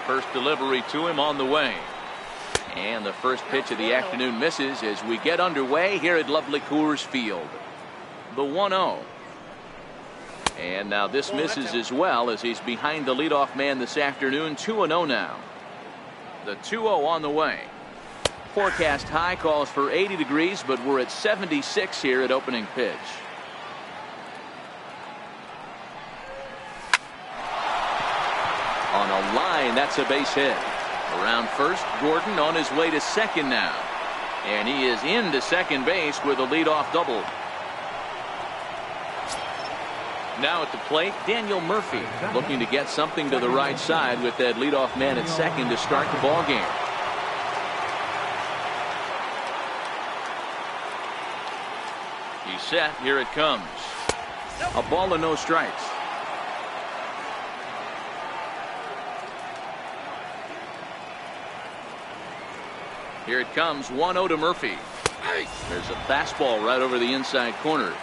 First delivery to him on the way. And the first pitch of the afternoon misses as we get underway here at lovely Coors Field. The 1-0. And now this misses as well as he's behind the leadoff man this afternoon. 2-0 now. The 2-0 on the way. Forecast high calls for 80 degrees, but we're at 76 here at opening pitch. On a line, that's a base hit. Around first, Gordon on his way to second now. And he is into second base with a leadoff double. Now at the plate, Daniel Murphy looking to get something to the right side with that leadoff man at second to start the ball game. He's set. Here it comes. A ball and no strikes. Here it comes. 1-0 to Murphy. There's a fastball right over the inside corner.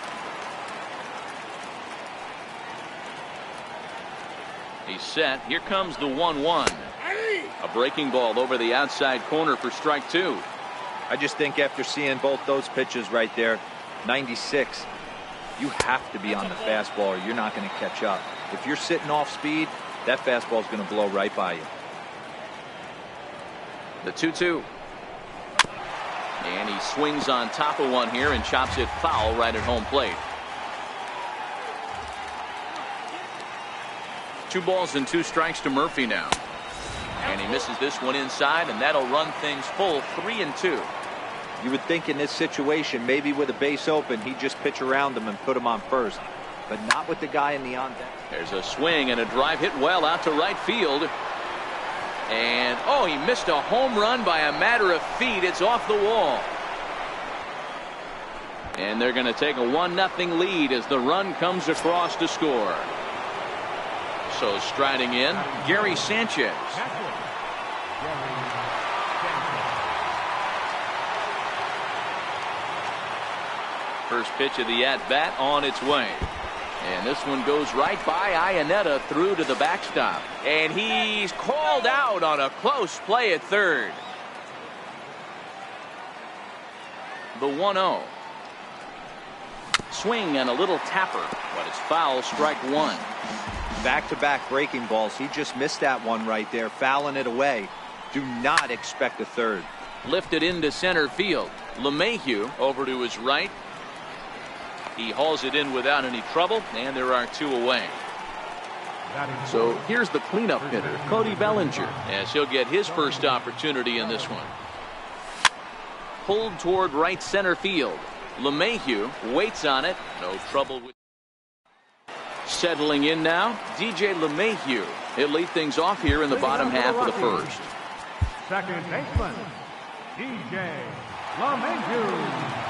He's set. Here comes the 1-1. A breaking ball over the outside corner for strike two. I just think after seeing both those pitches right there, 96, you have to be on the fastball or you're not going to catch up. If you're sitting off speed, that fastball is going to blow right by you. The 2-2. And he swings on top of one here and chops it foul right at home plate. 2 balls and 2 strikes to Murphy now. And he misses this one inside, and that'll run things full 3-2. You would think in this situation, maybe with a base open, he'd just pitch around him and put him on first. But not with the guy in the on deck. There's a swing and a drive hit well out to right field. And, oh, he missed a home run by a matter of feet. It's off the wall. And they're going to take a 1-0 lead as the run comes across to score. So striding in, Gary Sanchez. First pitch of the at-bat on its way. And this one goes right by Iannetta through to the backstop. And he's called out on a close play at third. The 1-0. Swing and a little tapper, but it's foul, strike one. Back-to-back breaking balls. He just missed that one right there, fouling it away. Do not expect a third. Lifted into center field. LeMahieu over to his right. He hauls it in without any trouble, and there are 2 away. So here's the cleanup hitter, Cody Bellinger, as he'll get his first opportunity in this one. Pulled toward right center field. LeMahieu waits on it. No trouble with. Settling in now, DJ LeMahieu. He'll lead things off here in the bottom half of the first. Second baseman, DJ LeMahieu.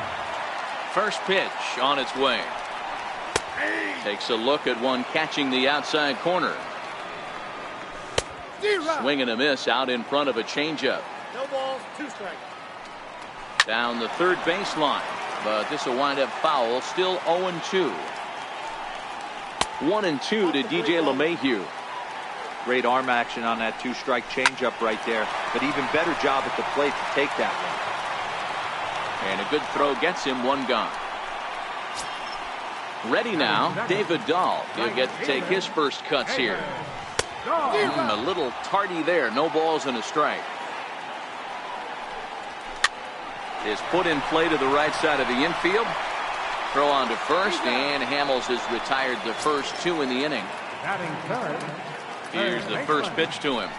First pitch on its way. Takes a look at one catching the outside corner. Swing and a miss out in front of a changeup. No balls, 2 strikes. Down the third baseline, but this will wind up foul. Still 0-2. 1-2 to DJ LeMahieu. Great arm action on that 2-strike changeup right there, but even better job at the plate to take that one. And a good throw gets him 1 gone. Ready now, David Dahl. He'll get to take his first cuts here. A little tardy there. No balls and a strike. Is put in play to the right side of the infield. Throw on to first, and Hamels has retired the first 2 in the inning. Here's the first pitch to him.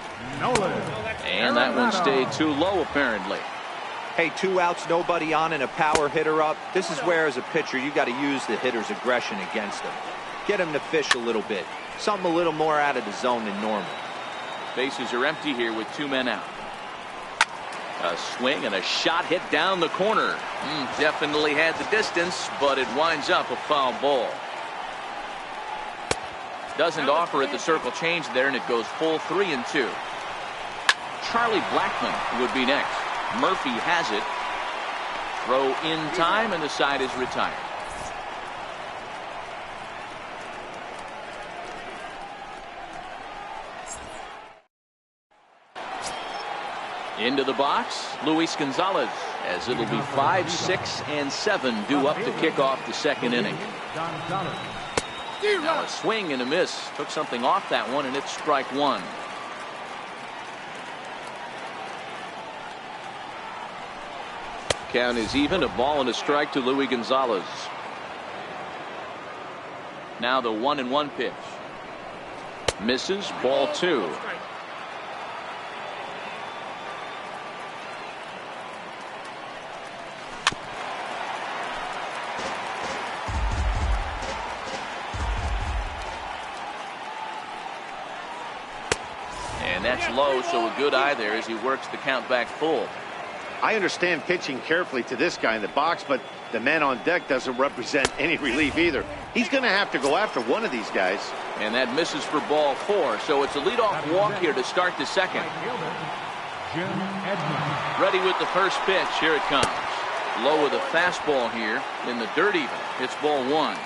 And that one stayed too low apparently. Hey, 2 outs, nobody on, and a power hitter up. This is where, as a pitcher, you got to use the hitter's aggression against him. Get him to fish a little bit. Something a little more out of the zone than normal. Bases are empty here with 2 men out. A swing and a shot hit down the corner. Definitely had the distance, but it winds up a foul ball. Doesn't offer it the circle change there, and it goes full 3-2. Charlie Blackmon would be next. Murphy has it. Throw in time, and the side is retired. Into the box, Luis Gonzalez, as it'll be 5, 6, and 7 due up to kick off the second inning. Now a swing and a miss. Took something off that one, and it's strike one. Count is even. A ball and a strike to Luis Gonzalez. Now the 1-1 pitch. Misses. Ball 2. And that's low, so a good eye there as he works the count back full. I understand pitching carefully to this guy in the box, but the man on deck doesn't represent any relief either. He's going to have to go after one of these guys. And that misses for ball 4, so it's a leadoff walk here to start the second. Ready with the first pitch. Here it comes. Low with a fastball here in the dirt even. It's ball 1.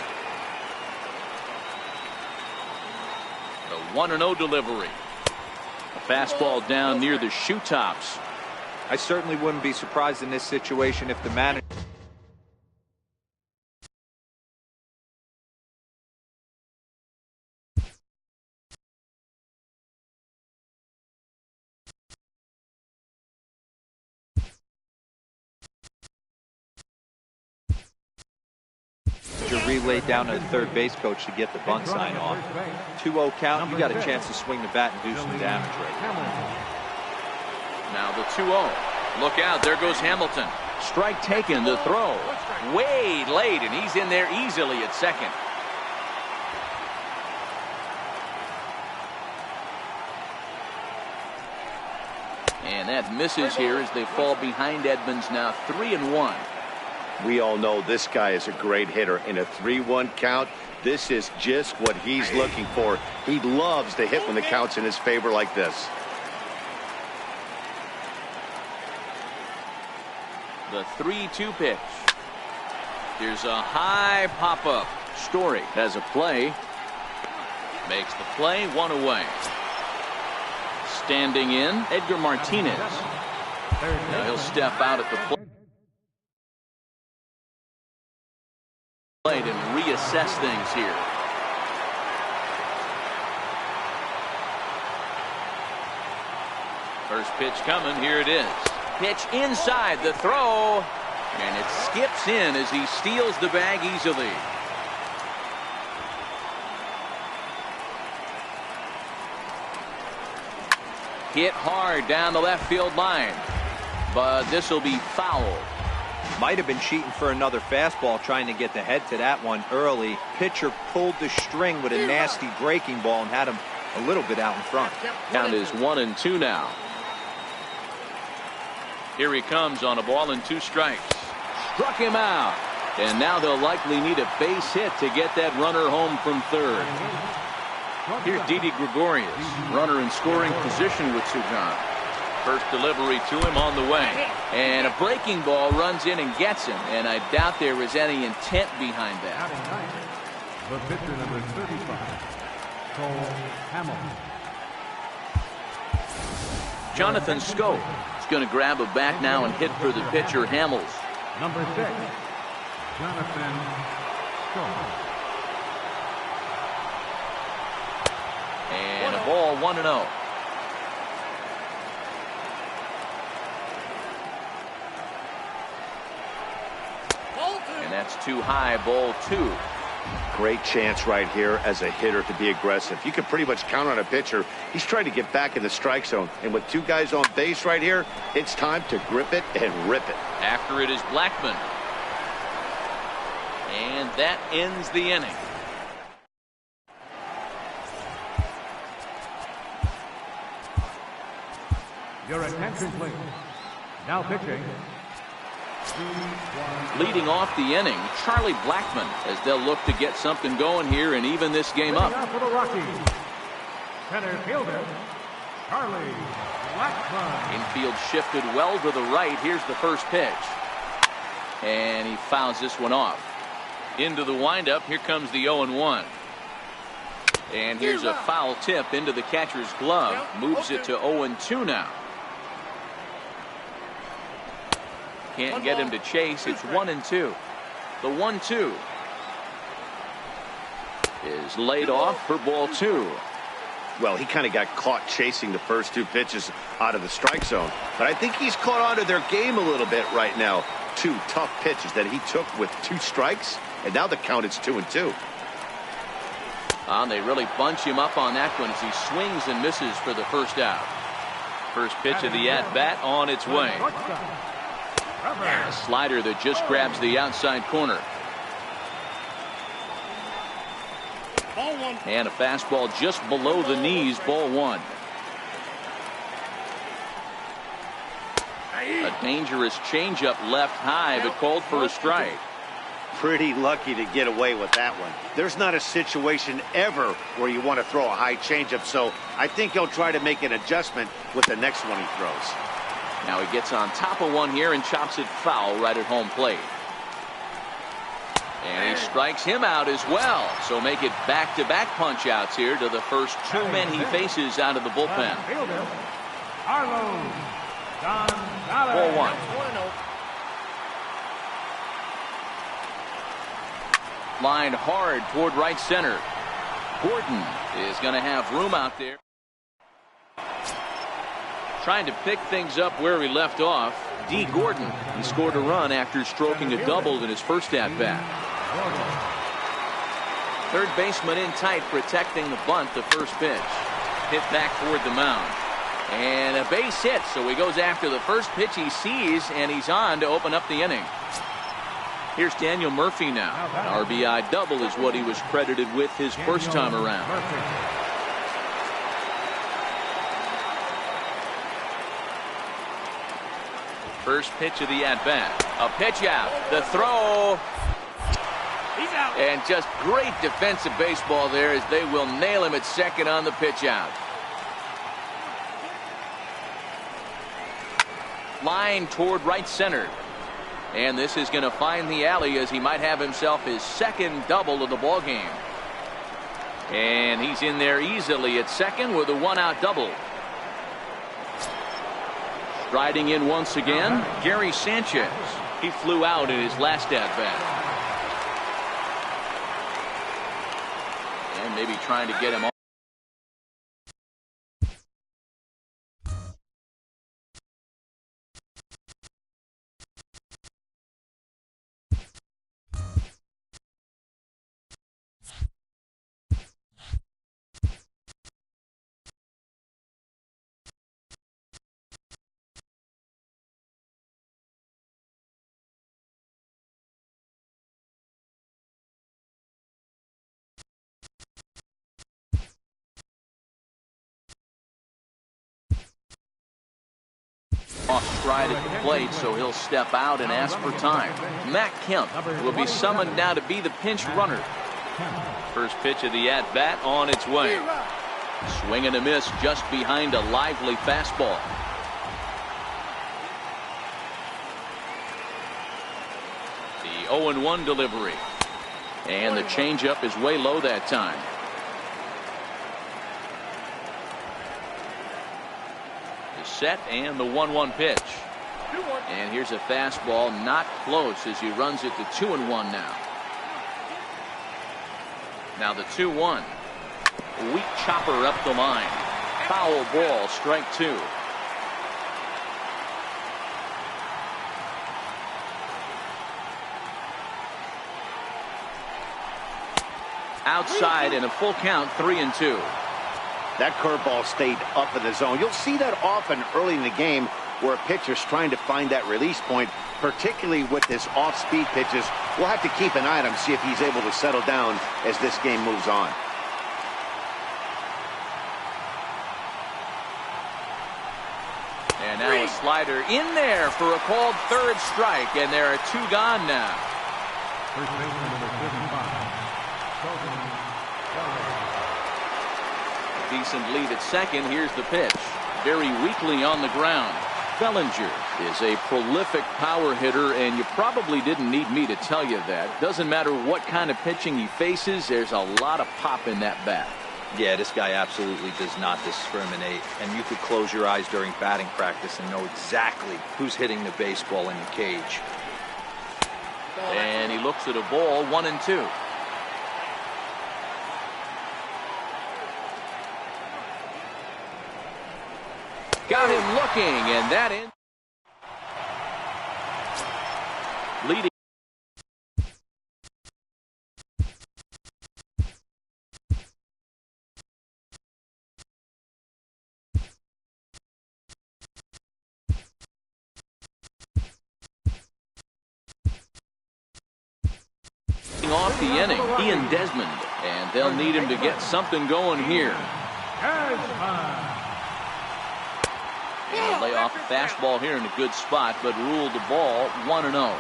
The 1-0 delivery. A fastball down near the shoe tops. I certainly wouldn't be surprised in this situation if the manager relay down to the third base coach to get the bunt sign off. 2-0 count. You got a chance to swing the bat and do some damage right now. Now the 2-0. Look out, there goes Hamilton. Strike taken, the throw. Way late, and he's in there easily at second. And that misses here as they fall behind Edmonds now 3-1. We all know this guy is a great hitter. In a 3-1 count, this is just what he's looking for. He loves to hit when the count's in his favor like this. The 3-2 pitch. Here's a high pop-up. Story has a play. Makes the play, 1 away. Standing in, Edgar Martinez. Now he'll step out at the plate and reassess things here. First pitch coming. Here it is. Pitch inside, the throw, and it skips in as he steals the bag easily. Hit hard down the left field line, but this will be foul. Might have been cheating for another fastball, trying to get the head to that one early. Pitcher pulled the string with a nasty breaking ball and had him a little bit out in front. Count is 1-2 now. Here he comes on a ball and 2 strikes. Struck him out. And now they'll likely need a base hit to get that runner home from third. Here's Didi Gregorius, runner in scoring position with Sugan. First delivery to him on the way. And a breaking ball runs in and gets him. And I doubt there is any intent behind that. The pitcher number 35, Cole Hamilton. Jonathan Scope is going to grab a bat now and hit for the pitcher, Hamels. Number 6, Jonathan Scope. And a ball, 1-0. And that's too high, ball 2. Great chance right here as a hitter to be aggressive. You can pretty much count on a pitcher. He's trying to get back in the strike zone. And with 2 guys on base right here, it's time to grip it and rip it. After it is Blackman. And that ends the inning. Your attention, please. Now pitching. Leading off the inning, Charlie Blackman, as they'll look to get something going here and even this game up. For the Rockies, center fielder, Charlie Blackman. Infield shifted well to the right. Here's the first pitch. And he fouls this one off. Into the windup. Here comes the 0-1. And here's a foul tip into the catcher's glove. Moves it to 0-2 now. Can't get him to chase. It's 1-2. The 1-2 is laid off for ball 2. Well, he kind of got caught chasing the first 2 pitches out of the strike zone. But I think he's caught on to their game a little bit right now. 2 tough pitches that he took with 2 strikes, and now the count is 2-2. They really bunch him up on that one as he swings and misses for the first out. First pitch of the at-bat on its way. A slider that just grabs the outside corner. And a fastball just below the knees, ball 1. A dangerous changeup left high, but called for a strike. Pretty lucky to get away with that one. There's not a situation ever where you want to throw a high changeup, so I think he'll try to make an adjustment with the next one he throws. Now he gets on top of one here and chops it foul right at home plate. And he strikes him out as well. So make it back-to-back punch-outs here to the first 2 men he faces out of the bullpen. Ball 1. Line hard toward right center. Gordon is going to have room out there. Trying to pick things up where he left off. D. Gordon. He scored a run after stroking a double in his first at-bat. Third baseman in tight, protecting the bunt. The first pitch hit back toward the mound, and a base hit. So he goes after the first pitch he sees, and he's on to open up the inning. Here's Daniel Murphy now. An RBI double is what he was credited with his first time around. First pitch of the at-bat. A pitch out. The throw. He's out. And just great defensive baseball there as they will nail him at second on the pitch out. Line toward right center. And this is going to find the alley as he might have himself his second double of the ball game. And he's in there easily at second with a 1-out double. Striding in once again, Gary Sanchez. He flew out in his last at-bat. And maybe trying to get him off. Off stride at the plate, so he'll step out and ask for time. Matt Kemp will be summoned now to be the pinch runner. First pitch of the at-bat on its way. Swing and a miss just behind a lively fastball. The 0-1 delivery. And the changeup is way low that time. Set and the 1-1 pitch. And here's a fastball not close as he runs it to 2-1 now. Now the 2-1. Weak chopper up the line. Foul ball, strike 2. Outside and a full count, 3-2. That curveball stayed up in the zone. You'll see that often early in the game where a pitcher's trying to find that release point, particularly with his off-speed pitches. We'll have to keep an eye on him, see if he's able to settle down as this game moves on. And now a slider in there for a called third strike, and there are 2 gone now. First baseman number 55. Decent lead at second. Here's the pitch. Very weakly on the ground. Bellinger is a prolific power hitter, and you probably didn't need me to tell you that. Doesn't matter what kind of pitching he faces, there's a lot of pop in that bat. Yeah, this guy absolutely does not discriminate. And you could close your eyes during batting practice and know exactly who's hitting the baseball in the cage. And he looks at a ball, 1-2. Got him looking, and that in. Leading. Off the inning, he and Desmond, and they'll need him to get something going here. And lay off the fastball here in a good spot, but ruled the ball 1-0.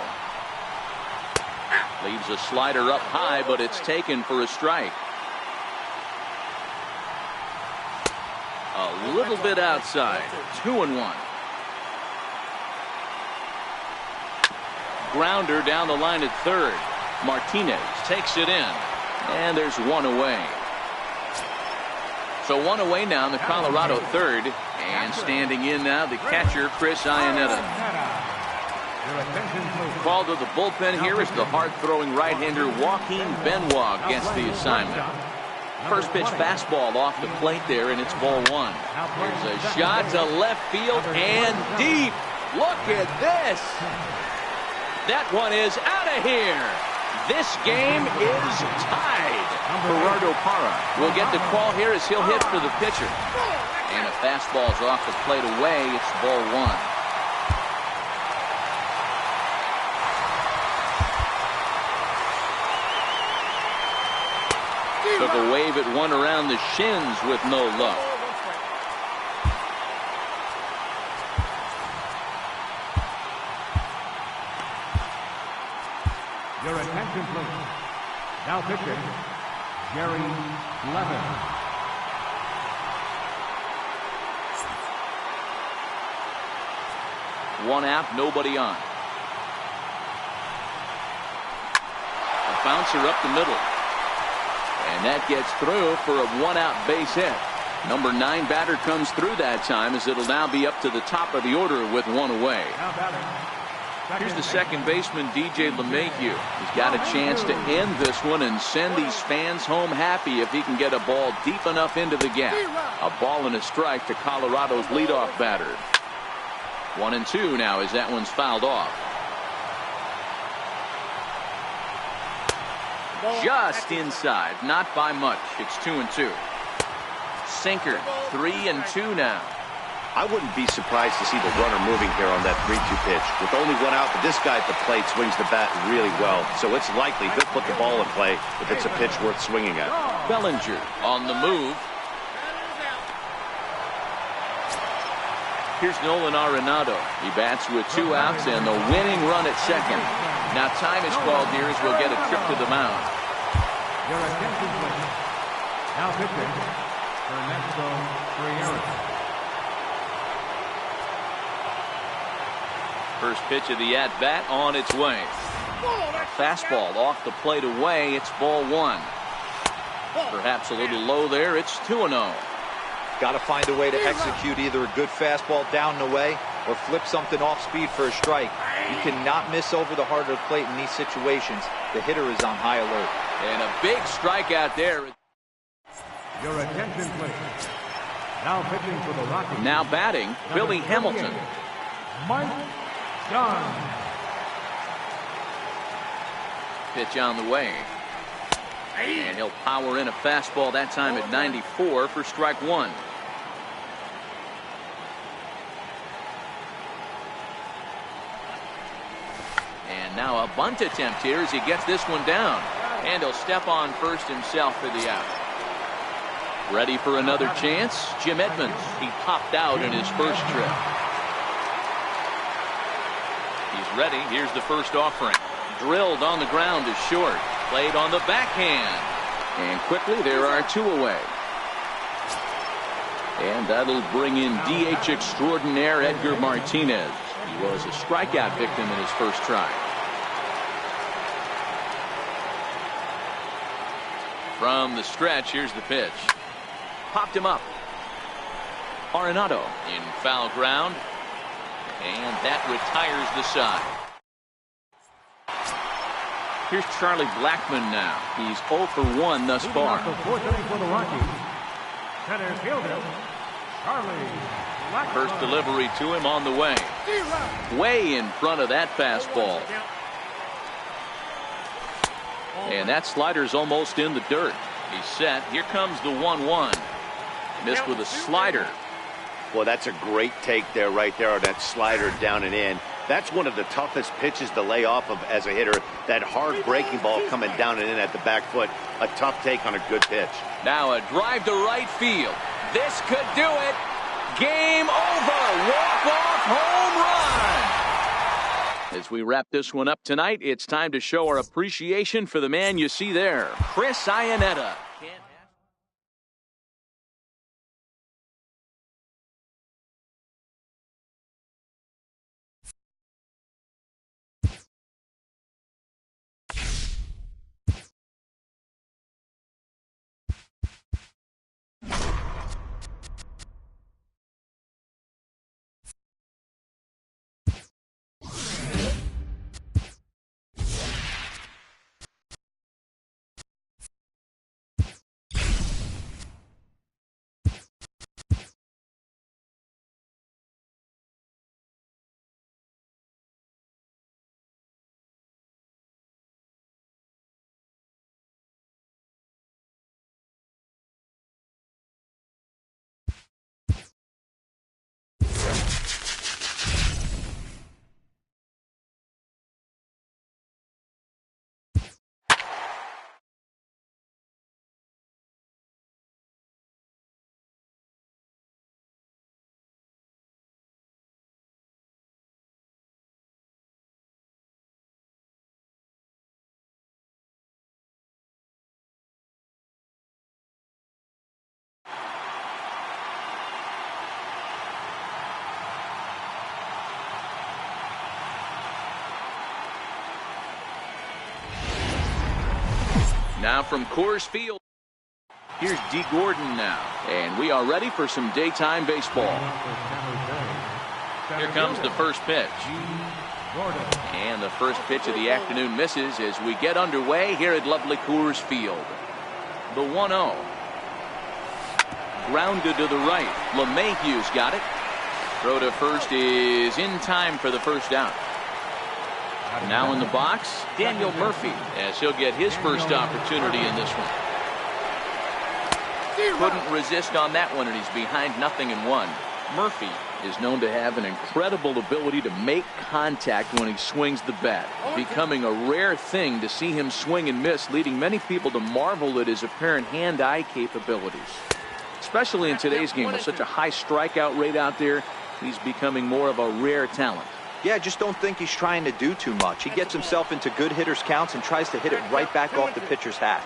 Leaves a slider up high, but it's taken for a strike. A little bit outside. 2-1. Grounder down the line at third. Martinez takes it in, and there's one away. So one away now in the Colorado third, and standing in now the catcher Chris Iannetta. Called to the bullpen here is the hard-throwing right-hander Joaquin Benoit gets the assignment. First pitch fastball off the plate there, and it's ball one. There's a shot to left field and deep. Look at this. That one is out of here. This game is tied. Gerardo Parra will get the call here as he'll hit for the pitcher. And a fastball's off the plate away. It's ball one. Took a wave at one around the shins with no luck. Your attention, please. Now pitching, Jerry Levin. One out, nobody on. A bouncer up the middle. And that gets through for a one-out base hit. Number 9 batter comes through that time as it'll now be up to the top of the order with one away. Here's the second baseman, DJ LeMahieu. He's got a chance to end this one and send these fans home happy if he can get a ball deep enough into the gap. A ball and a strike to Colorado's leadoff batter. 1-2 now as that one's fouled off. Just inside, not by much. It's 2-2. Sinker, 3-2 now. I wouldn't be surprised to see the runner moving here on that 3-2 pitch. With only one out, but this guy at the plate swings the bat really well. So it's likely he'll put the ball in play if it's a pitch worth swinging at. Bellinger on the move. Here's Nolan Arenado. He bats with 2 outs and the winning run at second. Now time is called here as we'll get a trip to the mound. Your attention, please. Now pitching, Ernesto Friera. First pitch of the at-bat on its way. Fastball off the plate away. It's ball one. Perhaps a little low there. It's 2-0. Got to find a way to execute either a good fastball down and away or flip something off speed for a strike. You cannot miss over the heart of the plate in these situations. The hitter is on high alert. And a big strikeout there. Your attention, please. Now pitching for the Rockies. Now batting, Billy Hamilton. Mike John. Pitch on the way. And he'll power in a fastball that time at 94 for strike one. And now a bunt attempt here as he gets this one down. And he'll step on first himself for the out. Ready for another chance? Jim Edmonds. He popped out in his first trip. He's ready. Here's the first offering. Drilled on the ground is short. Played on the backhand. And quickly there are 2 away. And that'll bring in DH extraordinaire Edgar Martinez. He was a strikeout victim in his first try. From the stretch, here's the pitch. Popped him up. Arenado in foul ground. And that retires the side. Here's Charlie Blackmon now. He's 0 for 1 thus far. The fourth inning for the Rockies. Center fielder, Charlie Blackmon. First delivery to him on the way. Way in front of that fastball. And that slider's almost in the dirt. He's set. Here comes the 1-1. Missed with a slider. Well, that's a great take there, right there, on that slider down and in. That's one of the toughest pitches to lay off of as a hitter. That hard breaking ball coming down and in at the back foot. A tough take on a good pitch. Now a drive to right field. This could do it. Game over. Walk-off home run. As we wrap this one up tonight, it's time to show our appreciation for the man you see there, Chris Iannetta. Now from Coors Field, here's D. Gordon now. And we are ready for some daytime baseball. Here comes the first pitch. And the first pitch of the afternoon misses as we get underway here at lovely Coors Field. The 1-0. Grounded to the right. LeMahieu's got it. Throw to first is in time for the first out. Now in the box, Daniel Murphy, as he'll get his first opportunity in this one. Couldn't resist on that one, and he's behind 0-1. Murphy is known to have an incredible ability to make contact when he swings the bat, becoming a rare thing to see him swing and miss, leading many people to marvel at his apparent hand-eye capabilities. Especially in today's game with such a high strikeout rate out there, he's becoming more of a rare talent. Yeah, I just don't think he's trying to do too much. He gets himself into good hitters' counts and tries to hit it right back off the pitcher's hat.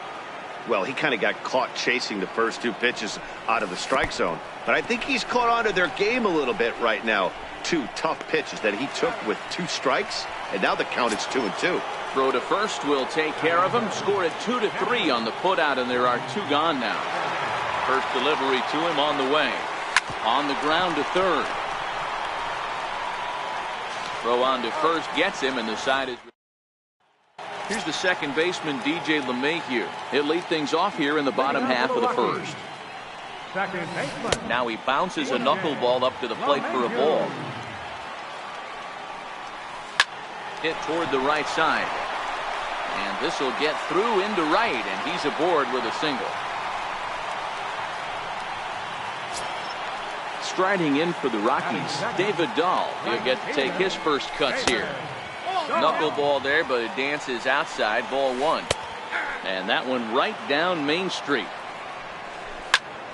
Well, he kind of got caught chasing the first two pitches out of the strike zone. But I think he's caught on to their game a little bit right now. Two tough pitches that he took with 2 strikes, and now the count is 2-2. Throw to first will take care of him. Score at 2-3 on the putout, and there are 2 gone now. First delivery to him on the way. On the ground to third. Throw on to first gets him, and the side is. Here's the second baseman, DJ LeMahieu. He'll lead things off here in the bottom half of the first. Now he bounces a knuckleball up to the plate for a ball. Hit toward the right side. And this will get through into right, and he's aboard with a single. Striding in for the Rockies, David Dahl. He'll get to take his first cuts here. Knuckleball there, but it dances outside, ball 1. And that one right down Main Street.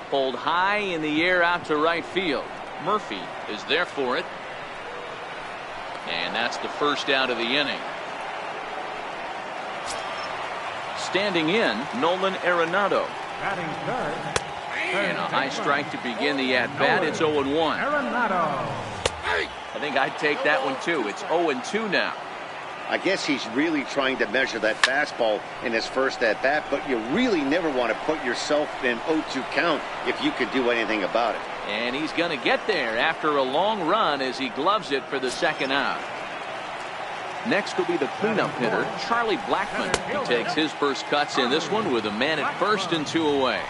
Pulled high in the air out to right field. Murphy is there for it. And that's the first out of the inning. Standing in, Nolan Arenado. Batting third. And a high strike to begin the at-bat. It's 0-1. I think I'd take that one too. It's 0-2 now. I guess he's really trying to measure that fastball in his first at-bat, but you really never want to put yourself in an 0-2 count if you could do anything about it. And he's going to get there after a long run as he gloves it for the second out. Next will be the cleanup hitter, Charlie Blackmon. He takes his first cuts in this one with a man at first and 2 away.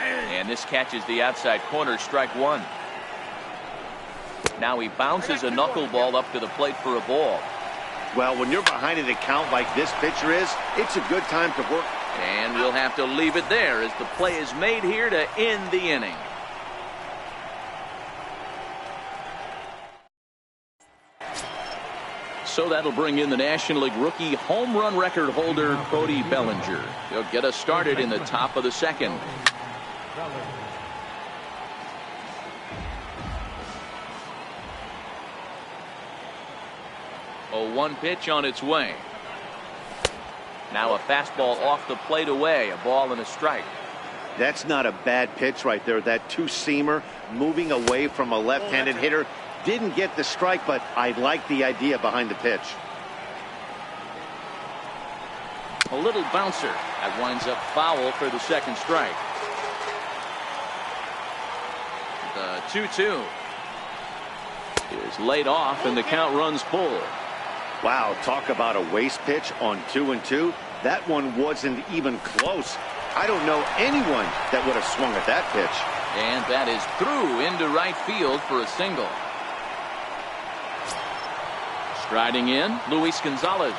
And this catches the outside corner, strike one. Now he bounces a knuckleball up to the plate for a ball. Well, when you're behind an account like this pitcher is, it's a good time to work. And we'll have to leave it there as the play is made here to end the inning. So that'll bring in the National League rookie home run record holder Cody Bellinger. He'll get us started in the top of the second. A 1 pitch on its way. Now a fastball off the plate away, a ball and a strike. That's not a bad pitch right there. That two-seamer moving away from a left-handed hitter. Didn't get the strike, but I like the idea behind the pitch. A little bouncer. That winds up foul for the second strike. The 2-2 is laid off and the count runs full. Wow, talk about a waste pitch on 2-2. That one wasn't even close. I don't know anyone that would have swung at that pitch. And that is through into right field for a single. Striding in, Luis Gonzalez.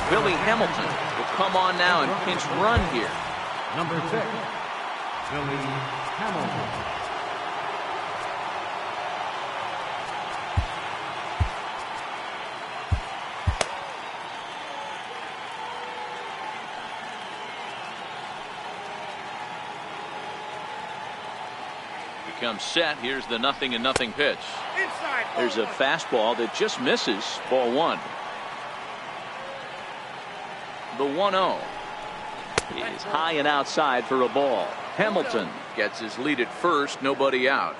Billy Hamilton will come on now and pinch run here. Number 6, Billy Hamilton. Comes set. Here's the 0-0 pitch. There's a fastball that just misses. Ball 1. The 1-0 is high and outside for a ball. Hamilton gets his lead at first. Nobody out.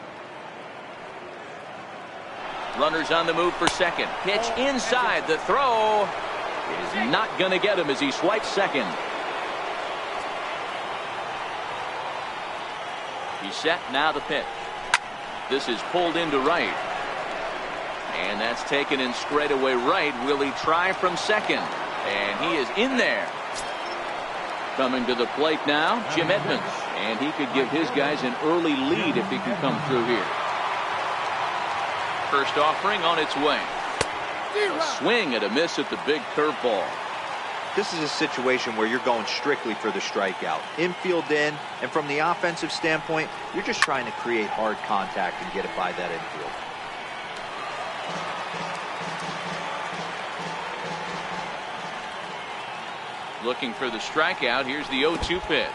Runners on the move for second. Pitch inside. The throw is not going to get him as he swipes second. He's set, now the pitch. This is pulled into right. And that's taken in straightaway right. Will he try from second? And he is in there. Coming to the plate now, Jim Edmonds. And he could give his guys an early lead if he can come through here. First offering on its way. A swing and a miss at the big curveball. This is a situation where you're going strictly for the strikeout. Infield in, and from the offensive standpoint, you're just trying to create hard contact and get it by that infield. Looking for the strikeout. Here's the 0-2 pitch.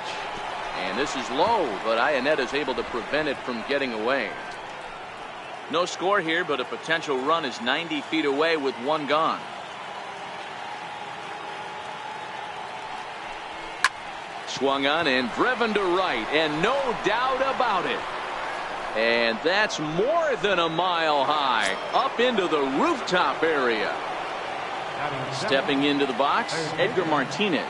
And this is low, but Iannetta is able to prevent it from getting away. No score here, but a potential run is 90 feet away with one gone. Swung on and driven to right, and no doubt about it. And that's more than a mile high, up into the rooftop area. Stepping into the box, Edgar Martinez.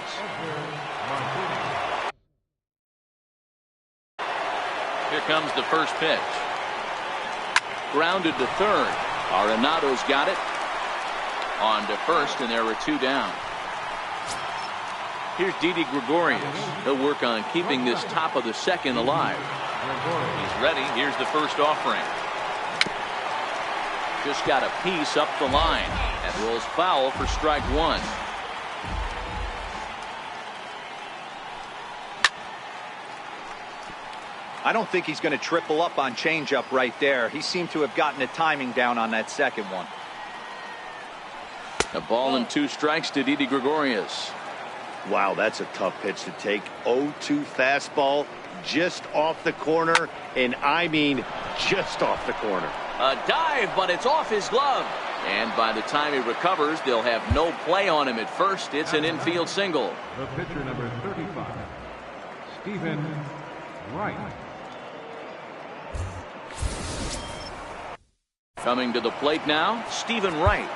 Here comes the first pitch. Grounded to third. Arenado's got it. On to first, and there are 2 down. Here's Didi Gregorius. He'll work on keeping this top of the second alive. He's ready. Here's the first offering. Just got a piece up the line. That rolls foul for strike 1. I don't think he's going to triple up on changeup right there. He seemed to have gotten the timing down on that second one. A ball and 2 strikes to Didi Gregorius. Wow, that's a tough pitch to take. 0-2 fastball just off the corner, and I mean just off the corner. A dive, but it's off his glove. And by the time he recovers, they'll have no play on him at first. It's an infield single. The pitcher, number 35, Stephen Wright. Coming to the plate now, Stephen Wright.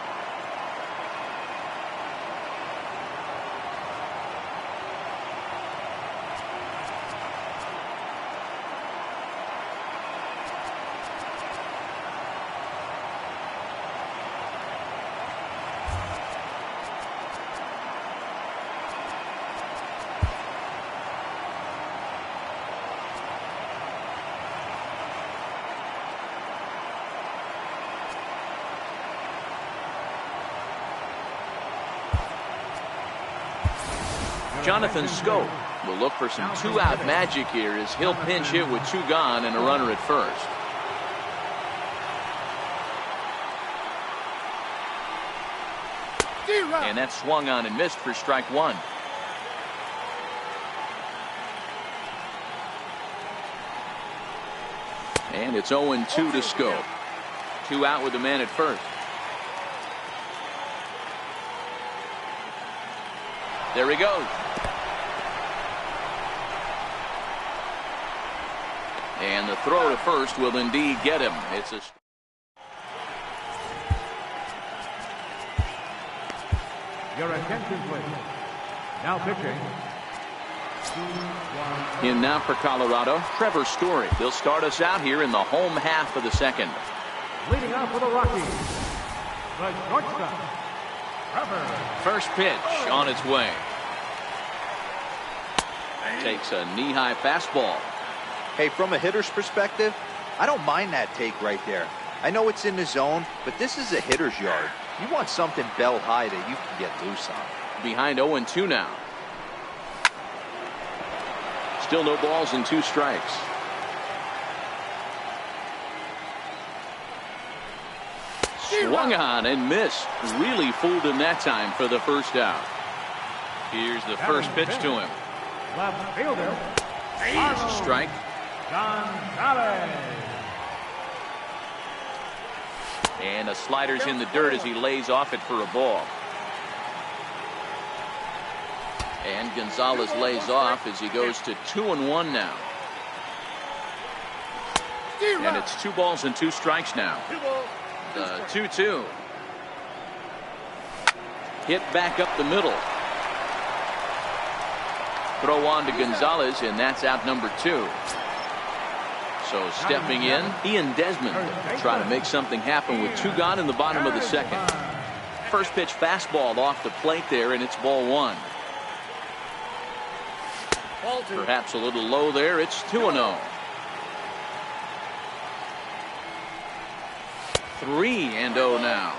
Jonathan Scope will look for some two-out magic here as he'll pinch hit with two gone and a runner at first. And that swung on and missed for strike one. And it's 0-2 to Scope. Two out with the man at first. There he goes. And the throw to first will indeed get him. It's a Your attention, please. Now pitching. In now for Colorado, Trevor Story. They'll start us out here in the home half of the second. Leading off for the Rockies, the shortstop, Trevor. First pitch on its way. Takes a knee-high fastball. Hey, from a hitter's perspective, I don't mind that take right there. I know it's in the zone, but this is a hitter's yard. You want something bell high that you can get loose on. Behind 0-2 now. Still no balls and two strikes. Swung on and missed. Really fooled him that time for the first out. Here's the first pitch to him. Left fielder. Strike. Gonzalez. And the slider's in the dirt as he lays off it for a ball. And Gonzalez lays off as he goes to 2-1 now. And it's 2 balls and 2 strikes now. The 2-2. Hit back up the middle. Throw on to Gonzalez, and that's out number 2. So stepping in, Ian Desmond trying to make something happen with 2 gone in the bottom of the second. First pitch fastball off the plate there, and it's ball 1. Perhaps a little low there. It's 2-0. 3-0 now.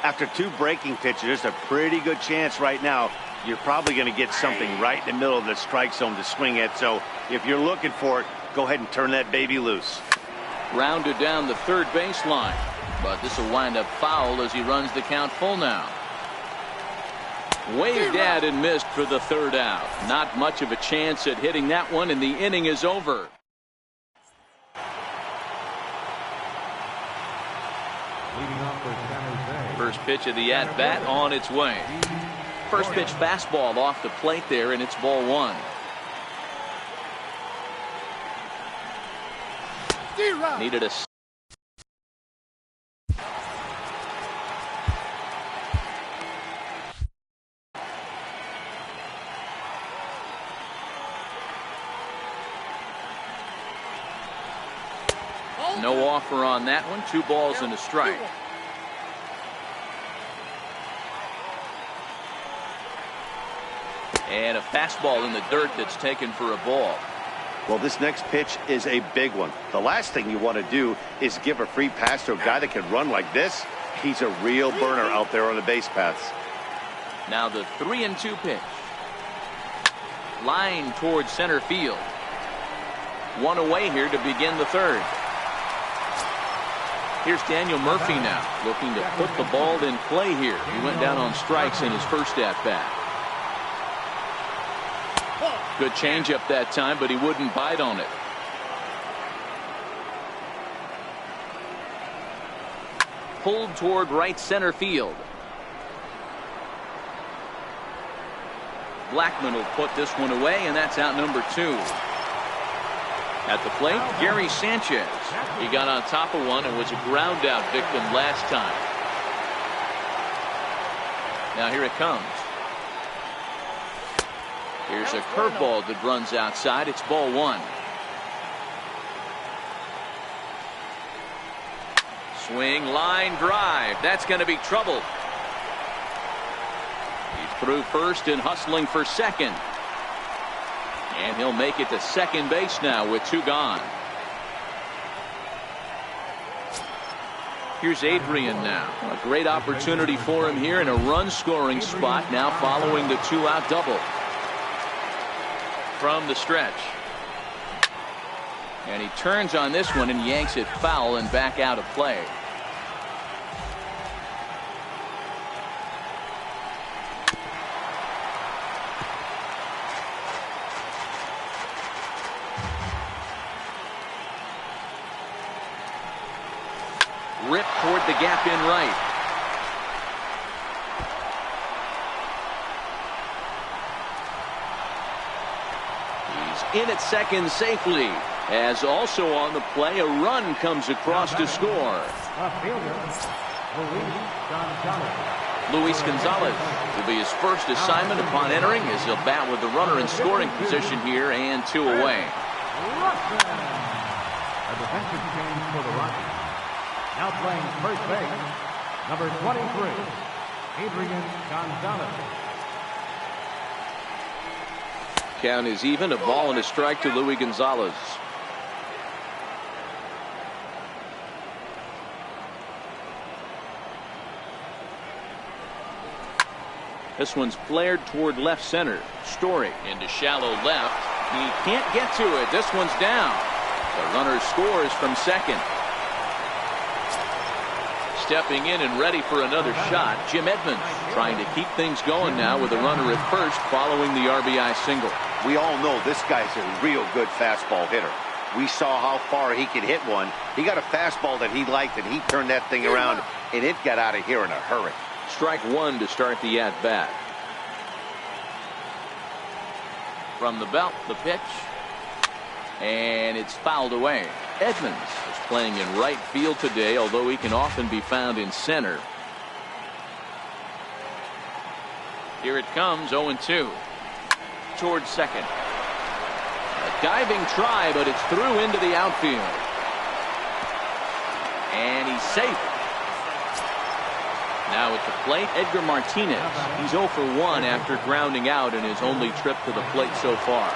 After 2 breaking pitches, there's a pretty good chance right now you're probably going to get something right in the middle of the strike zone to swing at. So if you're looking for it, go ahead and turn that baby loose. Rounded down the third baseline, but this will wind up foul as he runs the count full now. Waved at and missed for the third out. Not much of a chance at hitting that one, and the inning is over. First pitch of the at-bat on its way. First pitch fastball off the plate there, and it's ball 1. Needed a no offer on that one. 2 balls and a strike. And a fastball in the dirt that's taken for a ball. Well, this next pitch is a big one. The last thing you want to do is give a free pass to a guy that can run like this. He's a real burner out there on the base paths. Now the 3-2 pitch. Line towards center field. 1 away here to begin the third. Here's Daniel Murphy now, looking to put the ball in play here. He went down on strikes in his first at-bat. Good changeup that time, but he wouldn't bite on it. Pulled toward right center field. Blackman will put this one away, and that's out number 2. At the plate, Gary Sanchez. He got on top of one and was a ground out victim last time. Now here it comes. Here's a curveball that runs outside. It's ball one. Swing, line drive. That's going to be trouble. He's through first and hustling for second. And he'll make it to second base now with two gone. Here's Adrian now. A great opportunity for him here in a run scoring spot now following the 2-out double. From the stretch. And he turns on this one and yanks it foul and back out of play. Rip toward the gap in right. He's in at second safely. As also on the play, a run comes across to score. Luis Gonzalez will be his first assignment upon entering as he'll bat with the runner in scoring position here and two away. A defensive change for the Rockies. Now playing first base, number 23, Adrian Gonzalez. Count is even, a ball and a strike to Luis Gonzalez. This one's flared toward left center. Story into shallow left. He can't get to it. This one's down. The runner scores from second. Stepping in and ready for another shot, Jim Edmonds trying to keep things going now with a runner at first following the RBI single. We all know this guy's a real good fastball hitter. We saw how far he could hit one. He got a fastball that he liked, and he turned that thing around, and it got out of here in a hurry. Strike one to start the at-bat. From the belt, the pitch. And it's fouled away. Edmonds is playing in right field today, although he can often be found in center. Here it comes, 0-2. Towards second. A diving try, but it's through into the outfield. And he's safe. Now at the plate, Edgar Martinez. He's 0 for 1 after grounding out in his only trip to the plate so far.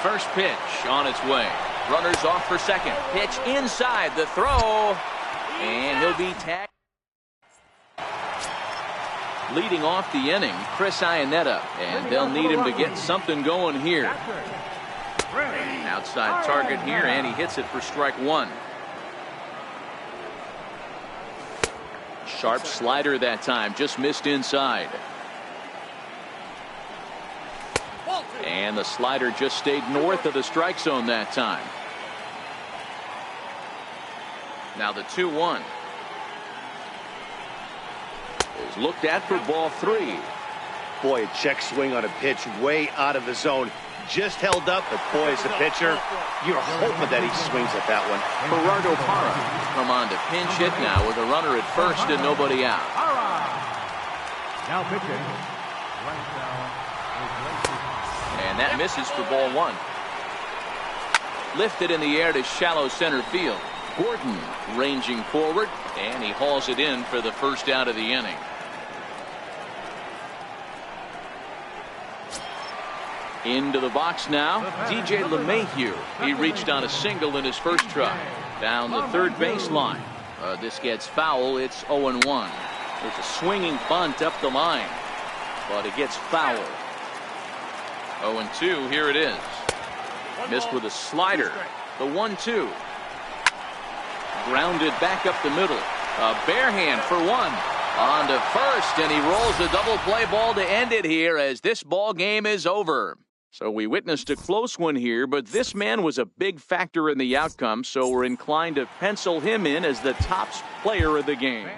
First pitch on its way. Runners off for second. Pitch inside the throw. And he'll be tagged. Leading off the inning, Chris Iannetta. And they'll need him to get something going here. Outside target here, and he hits it for strike one. Sharp slider that time, just missed inside. And the slider just stayed north of the strike zone that time. Now the 2-1 is looked at for ball three. Boy, a check swing on a pitch way out of the zone. Just held up, but boy, as a pitcher, you're hoping that he swings at that one. Gerardo Parra come on to pinch hit now with a runner at first and nobody out. Now pitching. And that misses for ball one. Lifted in the air to shallow center field. Gordon ranging forward, and he hauls it in for the first out of the inning. Into the box now, DJ LeMahieu. He reached on a single in his first try. Down the third baseline. This gets foul. It's 0-1. There's a swinging bunt up the line, but it gets foul. 0-2. Here it is. Missed with a slider. The 1-2. Grounded back up the middle. A bare hand for one. On to first, and he rolls the double play ball to end it here as this ball game is over. So we witnessed a close one here, but this man was a big factor in the outcome, so we're inclined to pencil him in as the top player of the game.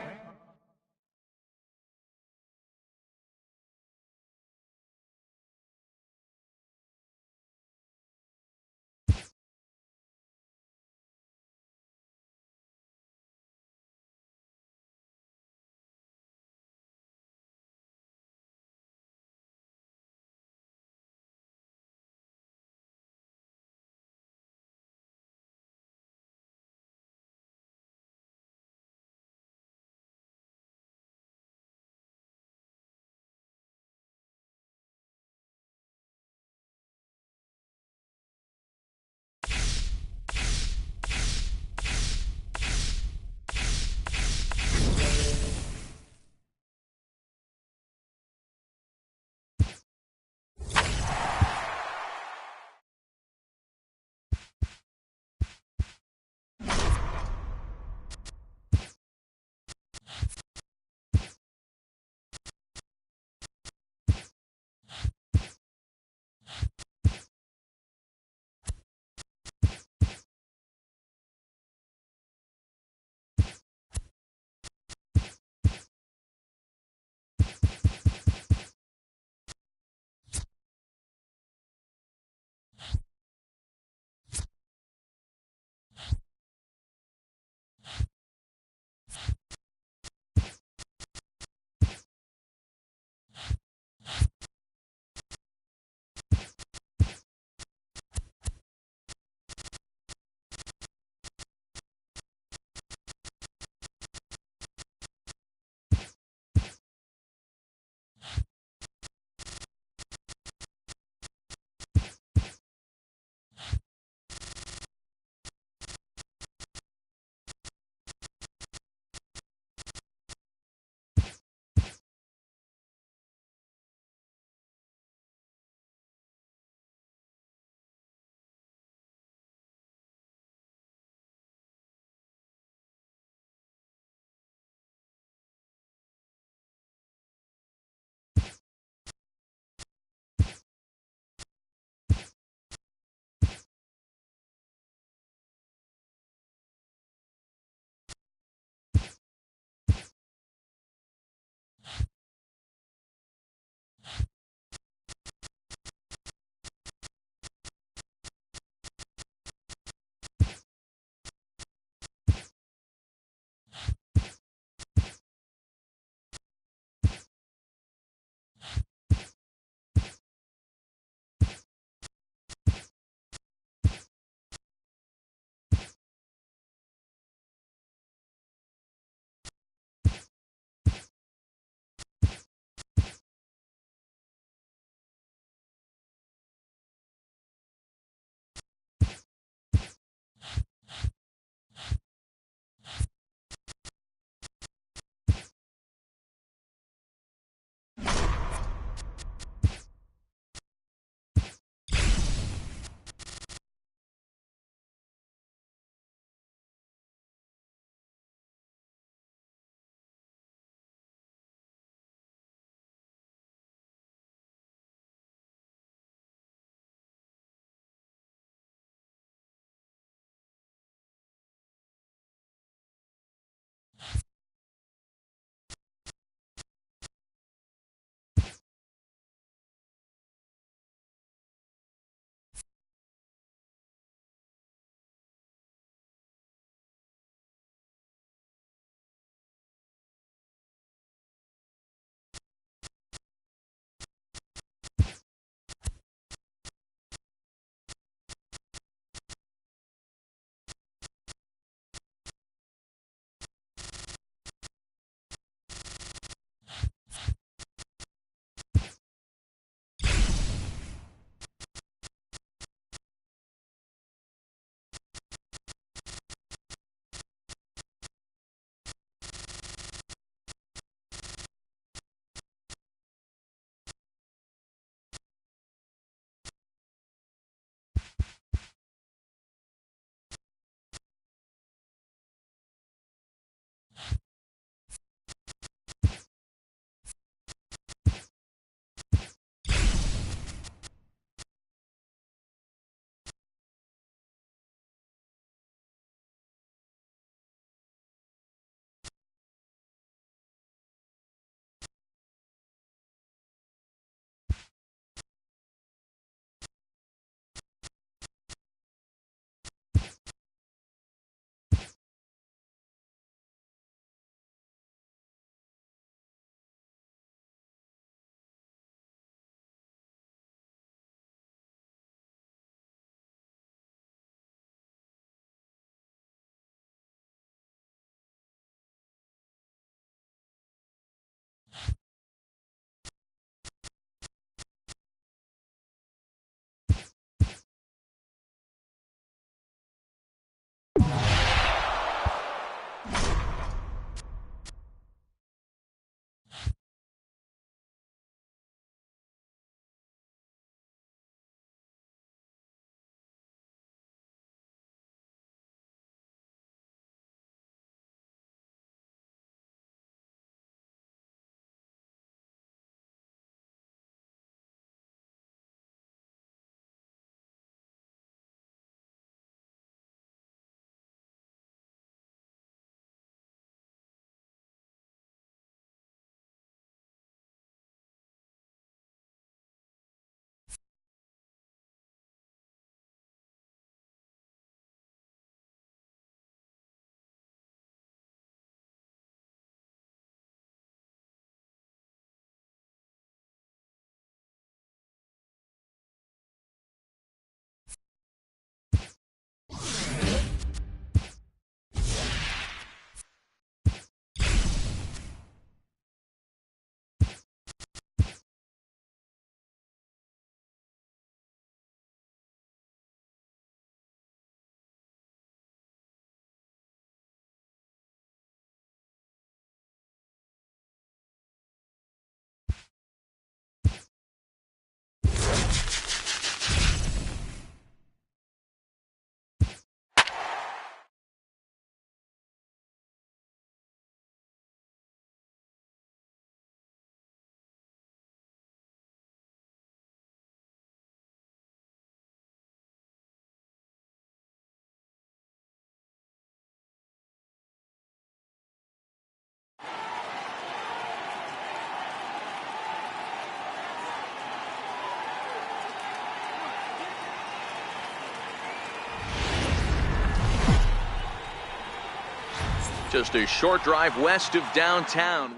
Just a short drive west of downtown.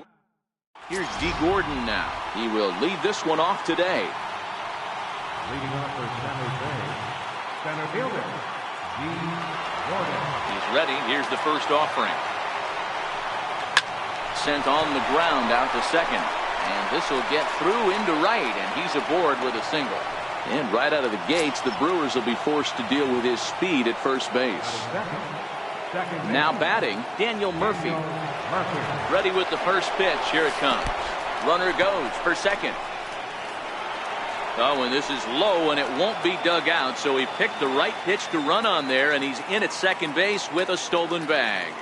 Here's D. Gordon now. He will lead this one off today. Leading off for San Jose, center fielder, D. Gordon. He's ready. Here's the first offering. Sent on the ground out to second. And this will get through into right, and he's aboard with a single. And right out of the gates, the Brewers will be forced to deal with his speed at first base. Now batting, Daniel Murphy. Ready with the first pitch. Here it comes. Runner goes for second. Oh, and this is low, and it won't be dug out, so he picked the right pitch to run on there, and he's in at second base with a stolen bag.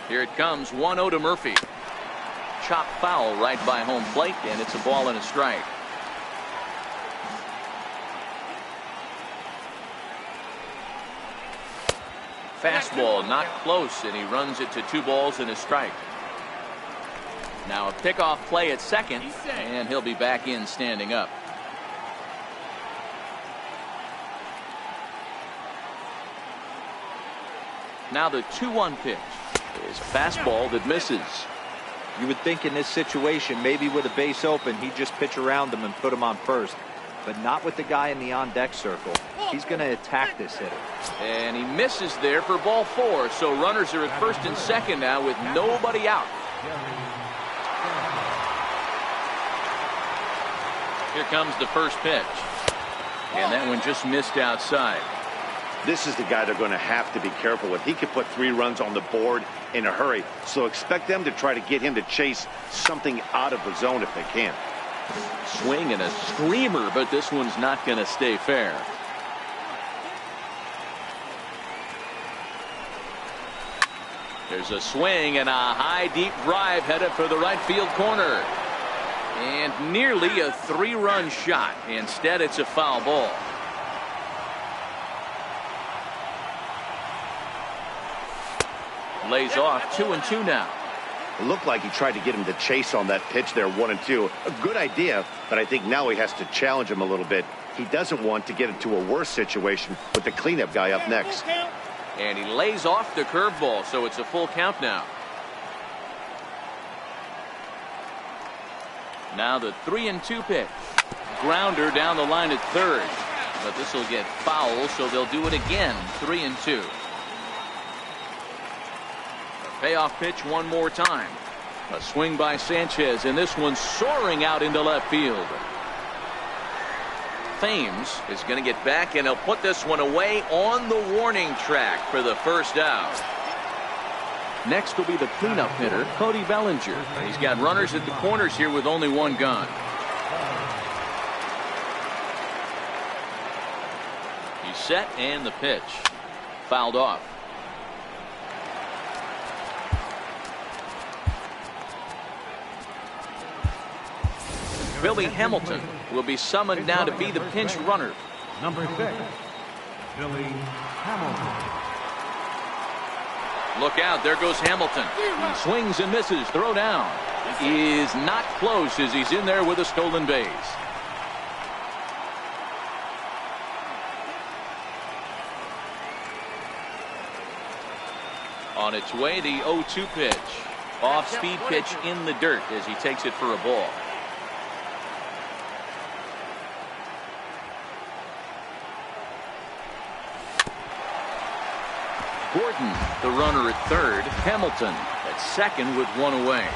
Here it comes, 1-0 to Murphy. Chop foul right by home plate, and it's a ball and a strike. Fastball not close, and he runs it to 2 balls and a strike. Now a pickoff play at second, and he'll be back in standing up. Now the 2-1 pitch is a fastball that misses. You would think in this situation, maybe with a base open, he'd just pitch around him and put him on first. But not with the guy in the on-deck circle. He's going to attack this hitter. And he misses there for ball 4. So runners are at first and second now with nobody out. Here comes the first pitch. And that one just missed outside. This is the guy they're going to have to be careful with. He could put 3 runs on the board in a hurry. So expect them to try to get him to chase something out of the zone if they can. Swing and a screamer, but this one's not going to stay fair. There's a swing and a high deep drive headed for the right field corner. And nearly a 3-run shot. Instead, it's a foul ball. Lays off 2-2 now. It looked like he tried to get him to chase on that pitch there, 1-2. A good idea, but I think now he has to challenge him a little bit. He doesn't want to get into a worse situation with the cleanup guy up next. And he lays off the curveball, so it's a full count now. Now the 3-2 pitch. Grounder down the line at third. But this will get foul, so they'll do it again. 3-2. Payoff pitch one more time. A swing by Sanchez, and this one soaring out into left field. Thames is going to get back, and he'll put this one away on the warning track for the first out. Next will be the cleanup hitter, Cody Bellinger. He's got runners at the corners here with only 1 gun. He's set, and the pitch. Fouled off. Billy Hamilton will be summoned now to be the pinch runner. Number 6, Billy Hamilton. Look out, there goes Hamilton. He swings and misses. Throw down. Is not close as he's in there with a stolen base. On its way, the 0-2 pitch. Off-speed pitch in the dirt as he takes it for a ball. Gordon, the runner at third. Hamilton at second with 1 away.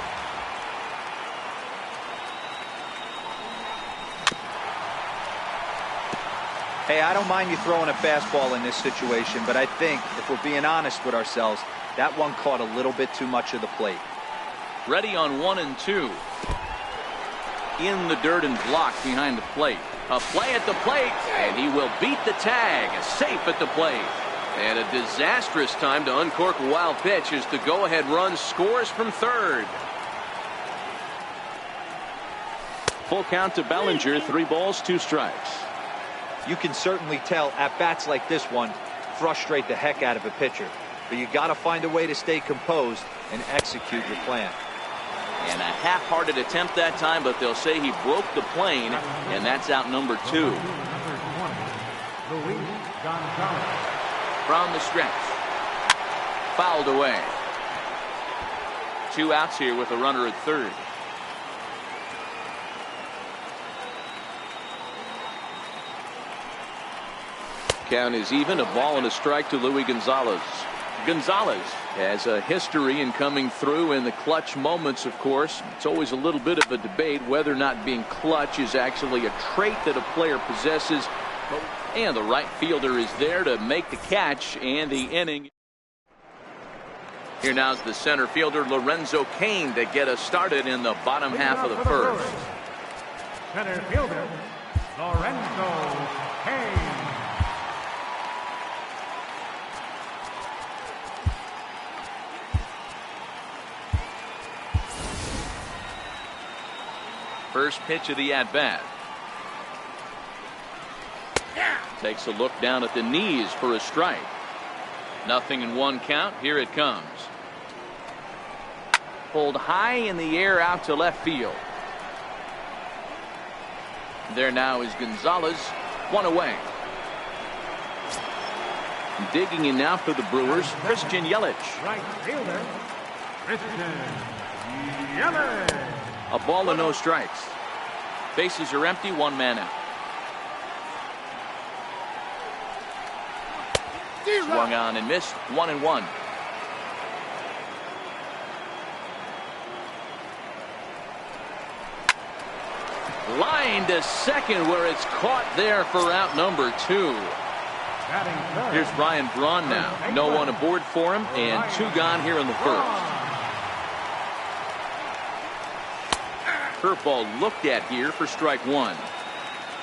Hey, I don't mind you throwing a fastball in this situation, but I think if we're being honest with ourselves, that one caught a little bit too much of the plate. Ready on 1-2. In the dirt and blocked behind the plate. A play at the plate, and he will beat the tag. Safe at the plate. And a disastrous time to uncork a wild pitch as the go-ahead run scores from third. Full count to Bellinger, 3 balls, 2 strikes. You can certainly tell at bats like this one frustrate the heck out of a pitcher. But you got to find a way to stay composed and execute your plan. And a half-hearted attempt that time, but they'll say he broke the plane, and that's out number 2. Luis Gonzalez. From the stretch. fouled away. 2 outs here with a runner at third. Count is even. A ball and a strike to Luis Gonzalez. Gonzalez has a history in coming through in the clutch moments, of course. It's always a little bit of a debate whether or not being clutch is actually a trait that a player possesses. And the right fielder is there to make the catch, and the inning. Here now is the center fielder Lorenzo Cain to get us started in the bottom half of the first. Center fielder Lorenzo Cain. First pitch of the at-bat. Takes a look down at the knees for a strike. Nothing in 1 count. Here it comes. Pulled high in the air out to left field. There now is Gonzalez. 1 away. Digging in now for the Brewers, Christian Yelich. Right fielder Christian Yelich. A ball and no strikes. Bases are empty. 1 man out. Swung on and missed. 1-1. Line to second, where it's caught there for out number 2. Here's Ryan Braun now. No one aboard for him, and 2 gone here in the first. Curveball looked at here for strike 1.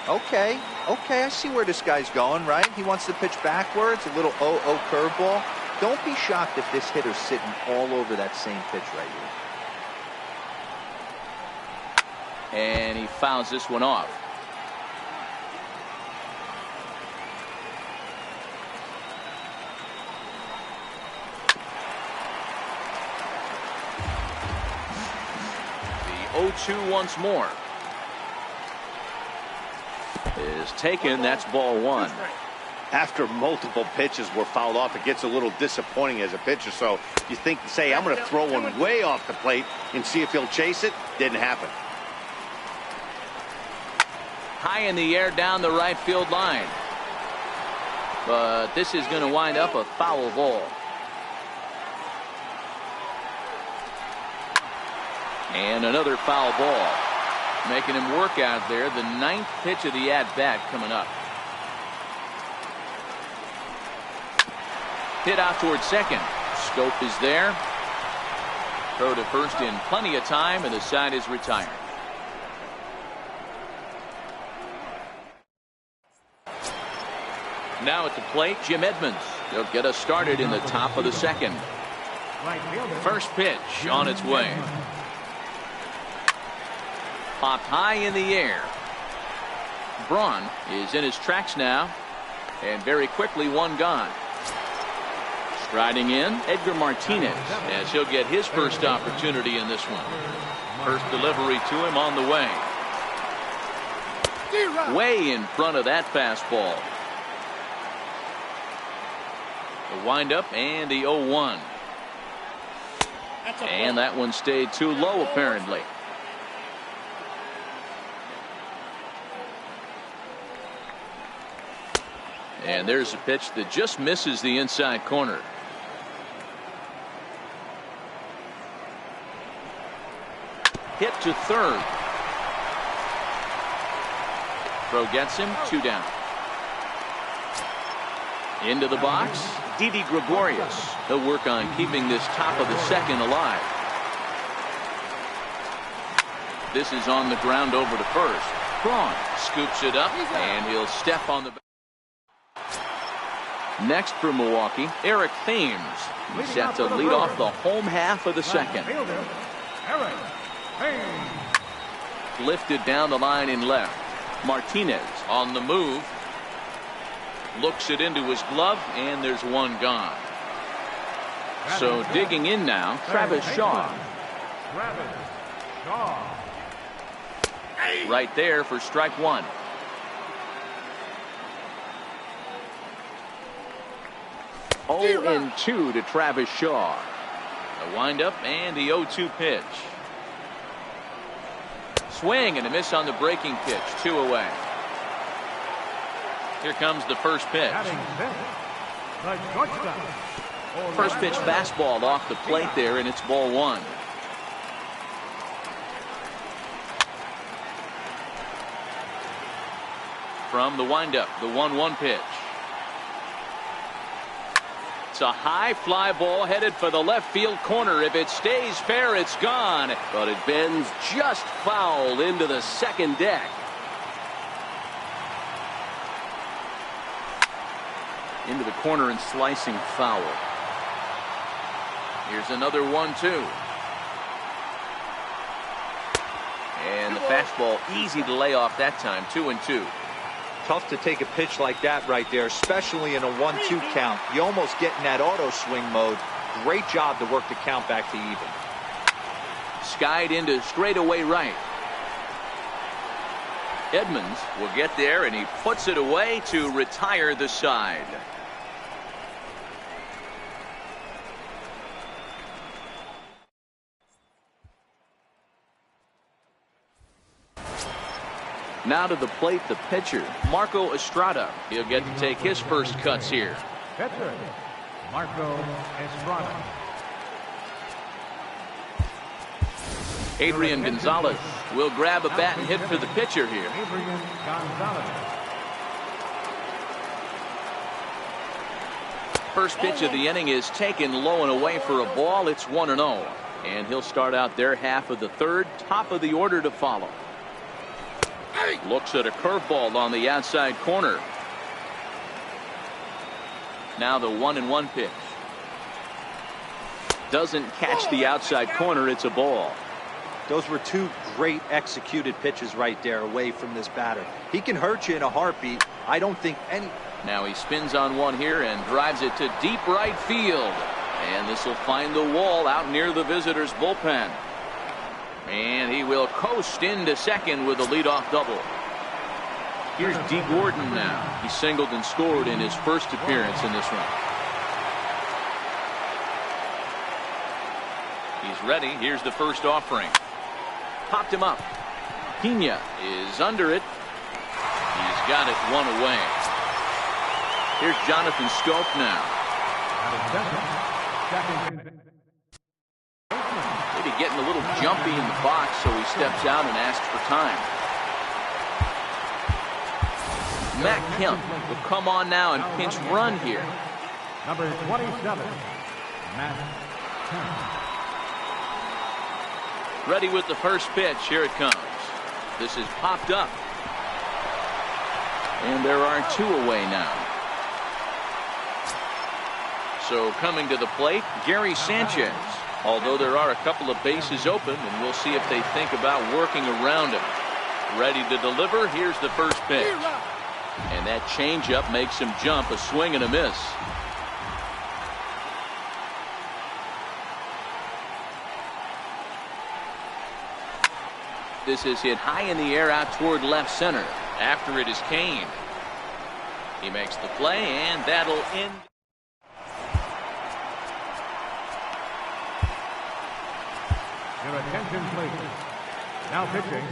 Okay, I see where this guy's going, right? He wants to pitch backwards, a little 0-0 curveball. Don't be shocked if this hitter's sitting all over that same pitch right here. And he fouls this one off. The 0-2 once more. Is taken. That's ball 1. After multiple pitches were fouled off, it gets a little disappointing as a pitcher. So you say, I'm going to throw one way off the plate and see if he'll chase it. Didn't happen. High in the air down the right field line. But this is going to wind up a foul ball. And another foul ball. Making him work out there. The 9th pitch of the at-bat coming up. Hit out towards second. Scope is there. Throw to first in plenty of time, and the side is retired. Now at the plate, Jim Edmonds. He'll get us started in the top of the second. First pitch on its way. Popped high in the air. Braun is in his tracks now, and very quickly 1 gone. Striding in, Edgar Martinez, as he'll get his first opportunity in this one. First delivery to him on the way. Way in front of that fastball. The windup and the 0-1. And that one stayed too low apparently. And there's a pitch that just misses the inside corner. Hit to third. Throw gets him. 2 down. Into the box, Didi Gregorius. He'll work on keeping this top of the second alive. This is on the ground over to first. Braun scoops it up, and he'll step on the. Next for Milwaukee, Eric Thames. He's set to lead off the home half of the second. Lifted down the line in left. Martinez on the move. Looks it into his glove, and there's 1 gone. So digging in now, Travis Shaw. Right there for strike 1. 0-2 to Travis Shaw. The windup and the 0-2 pitch. Swing and a miss on the breaking pitch. 2 away. Here comes the first pitch. First pitch fastball off the plate there, and it's ball 1. From the windup, the 1-1 pitch. It's a high fly ball headed for the left field corner. If it stays fair, it's gone. But it bends just foul into the second deck. Into the corner and slicing foul. Here's another 1-2. And the fastball easy to lay off that time. 2-2. Tough to take a pitch like that right there, especially in a 1-2 count. You almost get in that auto swing mode. Great job to work the count back to even. Skied into straightaway right. Edmonds will get there, and he puts it away to retire the side. Now to the plate, the pitcher, Marco Estrada. He'll get to take his first cuts here. Pitcher, Marco Estrada. Adrian Gonzalez will grab a bat and hit for the pitcher here. Adrian Gonzalez. First pitch of the inning is taken low and away for a ball. It's 1-0. And he'll start out their half of the third. Top of the order to follow. Looks at a curveball on the outside corner. Now the 1-1 pitch. Doesn't catch the outside corner. It's a ball. Those were two great executed pitches right there away from this batter. He can hurt you in a heartbeat. I don't think any. Now he spins on one here and drives it to deep right field. And this will find the wall out near the visitors' bullpen. And he will coast into second with a leadoff double. Here's D. Gordon now. He singled and scored in his first appearance in this one. He's ready. Here's the first offering. Popped him up. Pena is under it. He's got it 1 away. Here's Jonathan Scope now. Maybe getting a little jumpy in the box, so he steps out and asks for time. Matt Kemp will come on now and pinch run here. Number 27, Matt Kemp. Ready with the first pitch. Here it comes. This is popped up. And there are 2 away now. So coming to the plate, Gary Sanchez. Although there are a couple of bases open, and we'll see if they think about working around him. Ready to deliver. Here's the first pitch. And that changeup makes him jump. A swing and a miss. This is hit high in the air out toward left center. After it is Kane. He makes the play, and that'll end. Your attention, please. Now pitching.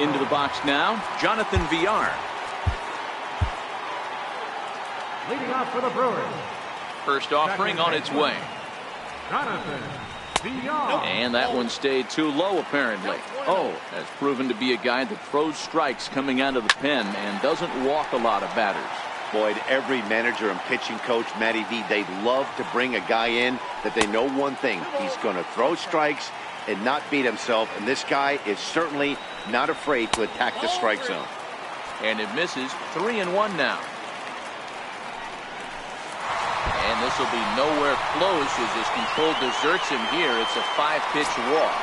Into the box now, Jonathan Villar. Leading off for the Brewers. First offering on its way. Jonathan Villar. And that one stayed too low, apparently. Oh, has proven to be a guy that throws strikes coming out of the pen and doesn't walk a lot of batters. Boyd, every manager and pitching coach, Matty V, they love to bring a guy in that they know one thing. He's going to throw strikes and not beat himself. And this guy is certainly not afraid to attack the strike zone. And it misses. 3-1 now. And this will be nowhere close as his control deserts him here. It's a 5-pitch walk.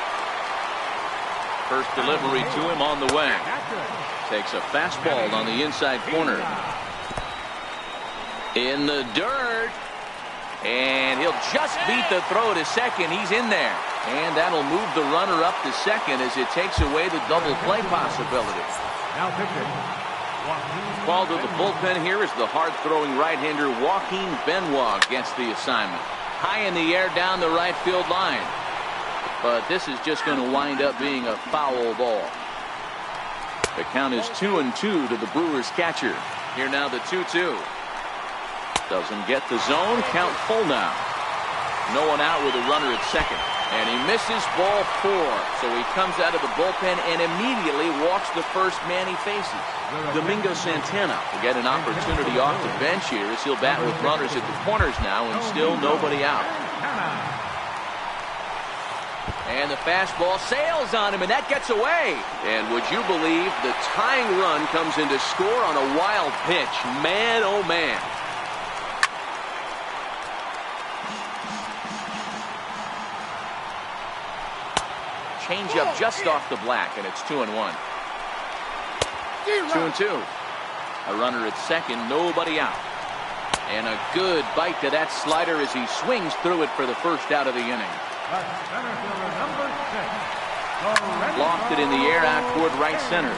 First delivery to him on the way. Takes a fastball on the inside corner. In the dirt. And he'll just beat the throw to second. He's in there. And that'll move the runner up to second as it takes away the double play possibility. Now pitching. Called to the bullpen here is the hard-throwing right-hander Joaquin Benoit gets the assignment. High in the air down the right field line. But this is just going to wind up being a foul ball. The count is 2-2 to the Brewers catcher. Here now the 2-2. Doesn't get the zone. Count full now. No one out with a runner at second. And he misses ball 4. So he comes out of the bullpen and immediately walks the first man he faces. Domingo Santana will get an opportunity off the bench here as he'll bat with runners at the corners now and still nobody out. And the fastball sails on him, and that gets away. And would you believe the tying run comes in to score on a wild pitch? Man, oh man. Change up just off the black, and it's 2-1. 2-2. A runner at second, nobody out. And a good bite to that slider as he swings through it for the first out of the inning. Lofted in the air out toward right center.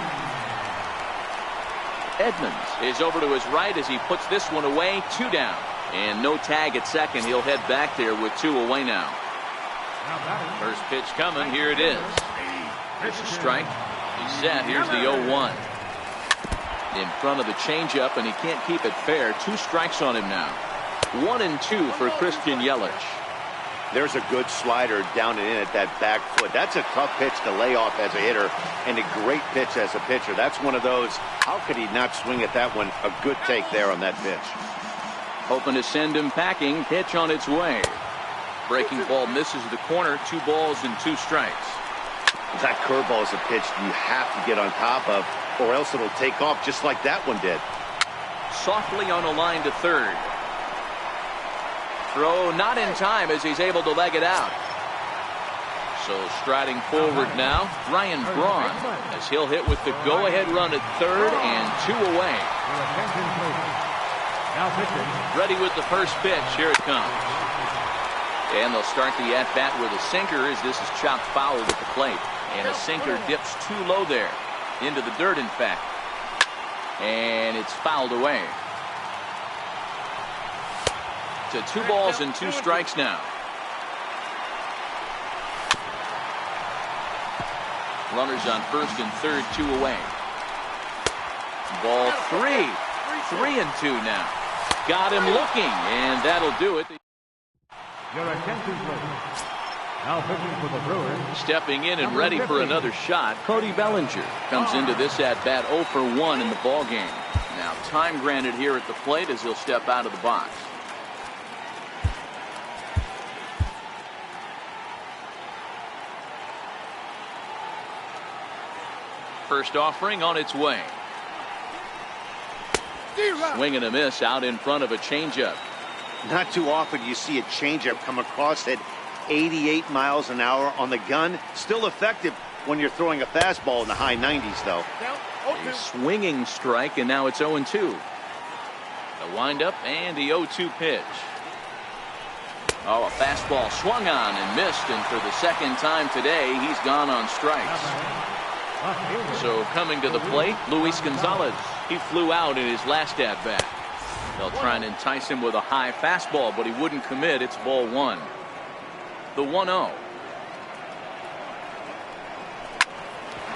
Edmonds is over to his right as he puts this one away. 2 down. And no tag at second. He'll head back there with 2 away now. First pitch coming. Here it is. Here's a strike. He's set. Here's the 0-1. In front of the changeup, and he can't keep it fair. 2 strikes on him now. 1-2 for Christian Yelich. There's a good slider down and in at that back foot. That's a tough pitch to lay off as a hitter, and a great pitch as a pitcher. That's one of those, how could he not swing at that one? A good take there on that pitch. Hoping to send him packing. Pitch on its way. Breaking ball misses the corner. 2 balls and 2 strikes. That curveball is a pitch you have to get on top of, or else it'll take off just like that one did. Softly on a line to third. Throw not in time as he's able to leg it out. So striding forward now, Ryan Braun, as he'll hit with the go-ahead run at third and 2 away. Ready with the first pitch. Here it comes. And they'll start the at-bat with a sinker as this is chopped foul at the plate. And a sinker dips too low there. Into the dirt, in fact. And it's fouled away. To 2 balls and 2 strikes now. Runners on first and third, 2 away. Ball 3. 3-2 now. Got him looking, and that'll do it. Your attention, please. Now pitching for the Brewers. Stepping in and ready for another shot, Cody Bellinger comes into this at-bat 0 for 1 in the ballgame. Now time granted here at the plate as he'll step out of the box. First offering on its way. Swing and a miss out in front of a changeup. Not too often you see a changeup come across at 88 miles an hour on the gun. Still effective when you're throwing a fastball in the high 90s, though. A swinging strike, and now it's 0-2. The windup and the 0-2 pitch. Oh, a fastball swung on and missed, and for the second time today, he's gone on strikes. So coming to the plate, Luis Gonzalez. He flew out in his last at-bat. They'll try and entice him with a high fastball, but he wouldn't commit. It's ball 1. The 1-0.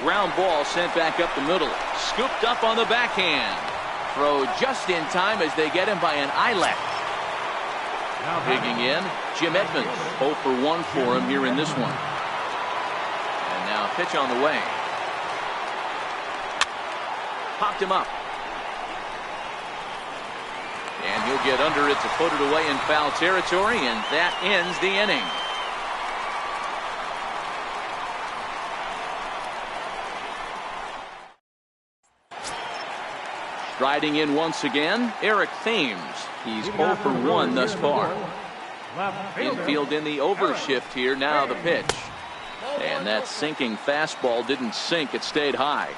Ground ball sent back up the middle. Scooped up on the backhand. Throw just in time as they get him by an eyelet. Digging in, Jim Edmonds. 0 for 1 for him here in this one. And now a pitch on the way. Popped him up. And he'll get under it to put it away in foul territory, and that ends the inning. Striding in once again, Eric Thames. He's 0 for 1 thus far. Infield in the overshift here. Now the pitch. And that sinking fastball didn't sink. It stayed high.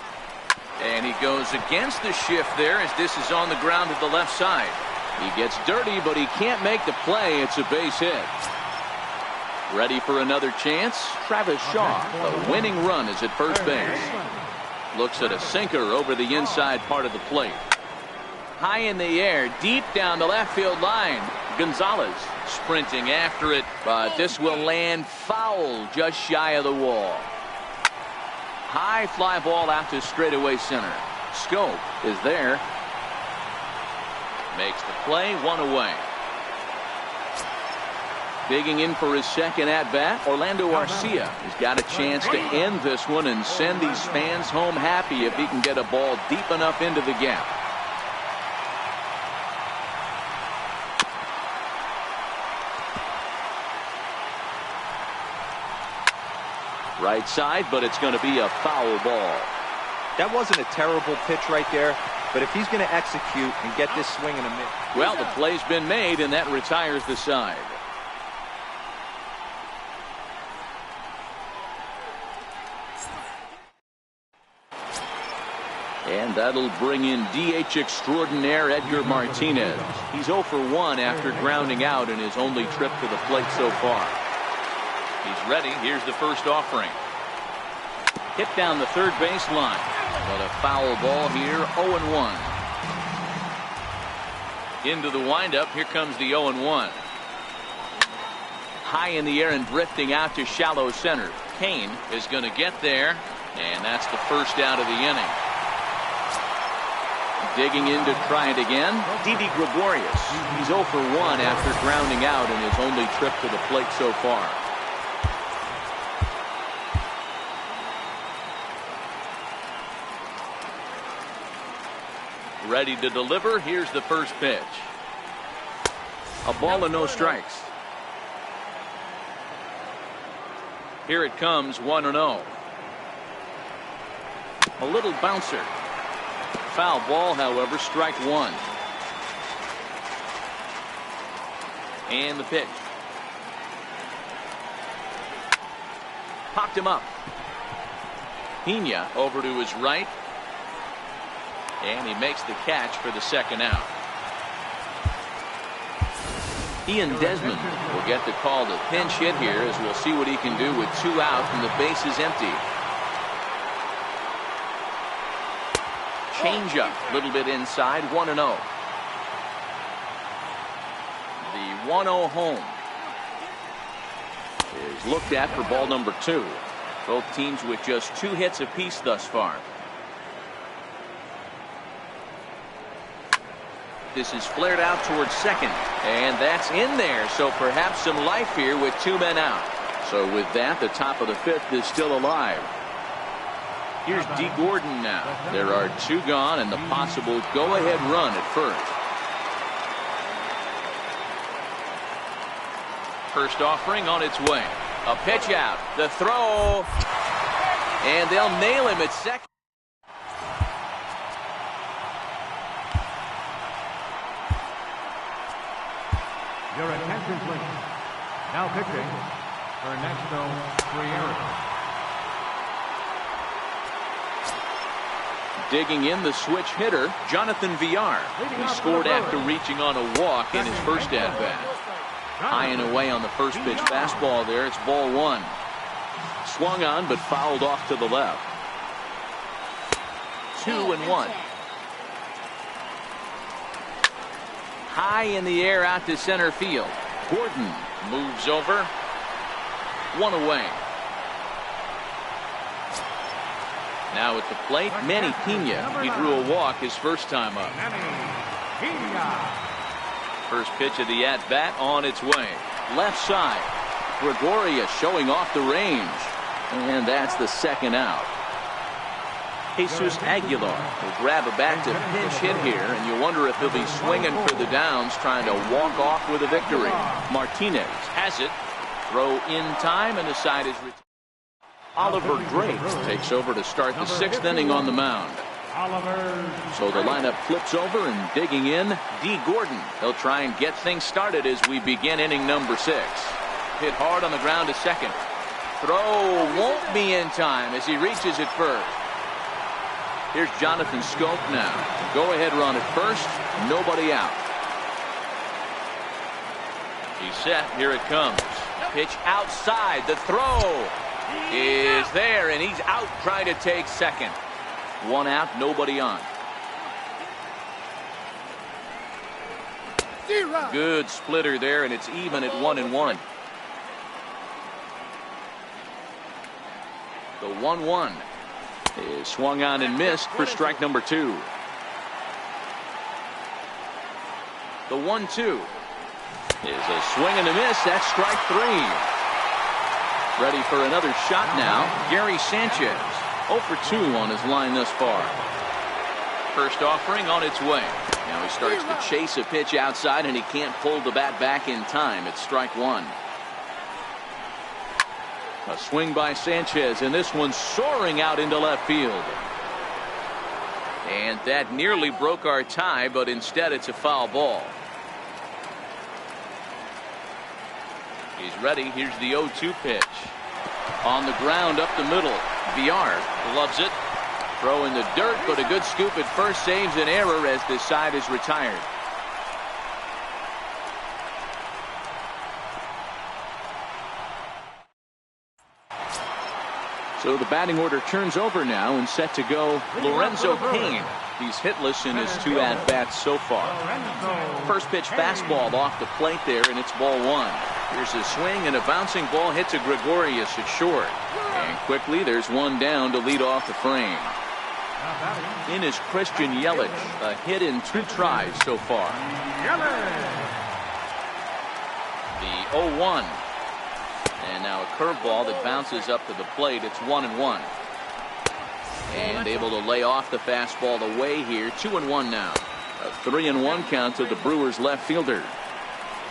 And he goes against the shift there as this is on the ground to the left side. He gets dirty, but he can't make the play. It's a base hit. Ready for another chance? Travis Shaw. The winning run is at first base. Looks at a sinker over the inside part of the plate. High in the air, deep down the left field line. Gonzalez sprinting after it, but this will land foul just shy of the wall. High fly ball out to straightaway center. Scope is there. Makes the play, one away. Digging in for his second at-bat, Orlando Arcia has got a chance to end this one and send these fans home happy if he can get a ball deep enough into the gap. Right side, but it's going to be a foul ball. That wasn't a terrible pitch right there, but if he's going to execute and get this swing in a minute. Well, the play's been made, and that retires the side. And that'll bring in DH extraordinaire Edgar Martinez. He's 0 for 1 after grounding out in his only trip to the plate so far. He's ready. Here's the first offering. Hit down the third base line. But a foul ball here, 0-1. Into the windup. Here comes the 0-1. High in the air and drifting out to shallow center. Kane is going to get there, and that's the first out of the inning. Digging in to try it again, Didi Gregorius. He's 0 for 1 after grounding out in his only trip to the plate so far. Ready to deliver. Here's the first pitch. A ball and no strikes. Here it comes, 1-0. A little bouncer. Foul ball, however, strike one. And the pitch. Popped him up. Pena over to his right. And he makes the catch for the second out. Ian Desmond will get the call to pinch hit here, as we'll see what he can do with 2 out and the base is empty. Change up, a little bit inside, 1-0. The 1-0 home is looked at for ball number 2. Both teams with just 2 hits apiece thus far. This is flared out towards second, and that's in there, so perhaps some life here with 2 men out. So with that, the top of the 5th is still alive. Here's D. Gordon now. There are 2 gone and the possible go-ahead run at first. First offering on its way. A pitch out. The throw. And they'll nail him at second. Your attention, please. Now pitching, Ernesto Friera. Digging in, the switch hitter, Jonathan Villar. He scored after reaching on a walk in his first at-bat. High and away on the first pitch fastball there. It's ball 1. Swung on, but fouled off to the left. 2-1. High in the air out to center field. Gordon moves over. 1 away. Now at the plate, Manny Pena. He drew a walk his first time up. First pitch of the at-bat on its way. Left side. Gregorius showing off the range. And that's the second out. Jesus Aguilar will grab a bat to pinch hit here, and you wonder if he'll be swinging for the downs, trying to walk off with a victory. Martinez has it. Throw in time, and the side is retired. Oliver Drake takes over to start the 6th inning on the mound. So the lineup flips over, and digging in, D. Gordon. He'll try and get things started as we begin inning number 6. Hit hard on the ground to second. Throw won't be in time as he reaches it first. Here's Jonathan Scope now. Go ahead run at first. Nobody out. He's set. Here it comes. Pitch outside. The throw is there, and he's out trying to take second. One out, nobody on. Good splitter there, and it's even at 1-1. The 1-1 is swung on and missed for strike number 2. The 1-2 is a swing and a miss. That's strike 3. Ready for another shot now. Gary Sanchez 0 for 2 on his line thus far. First offering on its way. Now he starts to chase a pitch outside, and he can't pull the bat back in time. It's strike 1. A swing by Sanchez, and this one soaring out into left field. And that nearly broke our tie, but instead it's a foul ball. He's ready. Here's the 0-2 pitch. On the ground up the middle. Villar loves it. Throw in the dirt, but a good scoop at first saves an error as this side is retired. So the batting order turns over now, and set to go Lorenzo Cain. He's hitless in his 2 at-bats so far. First pitch fastball off the plate there, and it's ball 1. Here's a swing, and a bouncing ball hit to Gregorius at short. And quickly there's one down to lead off the frame. In is Christian Yelich, a hit in 2 tries so far. The 0-1. And now a curveball that bounces up to the plate. It's 1-1. And able to lay off the fastball away here. 2-1 now. A 3-1 count to the Brewers left fielder.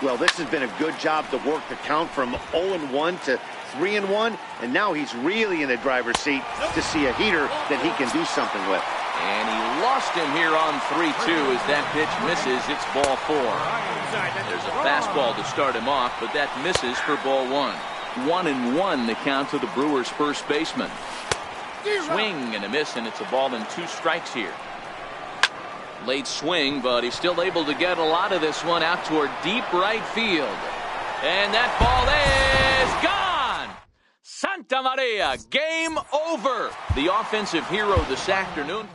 Well, this has been a good job to work the count from 0-1 to 3-1, and now he's really in the driver's seat to see a heater that he can do something with. And he lost him here on 3-2 as that pitch misses. It's ball 4. There's a fastball to start him off, but that misses for ball 1. 1-1 the count to the Brewers first baseman. Swing and a miss, and it's a ball and 2 strikes here. Late swing, but he's still able to get a lot of this one out toward deep right field. And that ball is gone! Santa Maria, game over! The offensive hero this afternoon.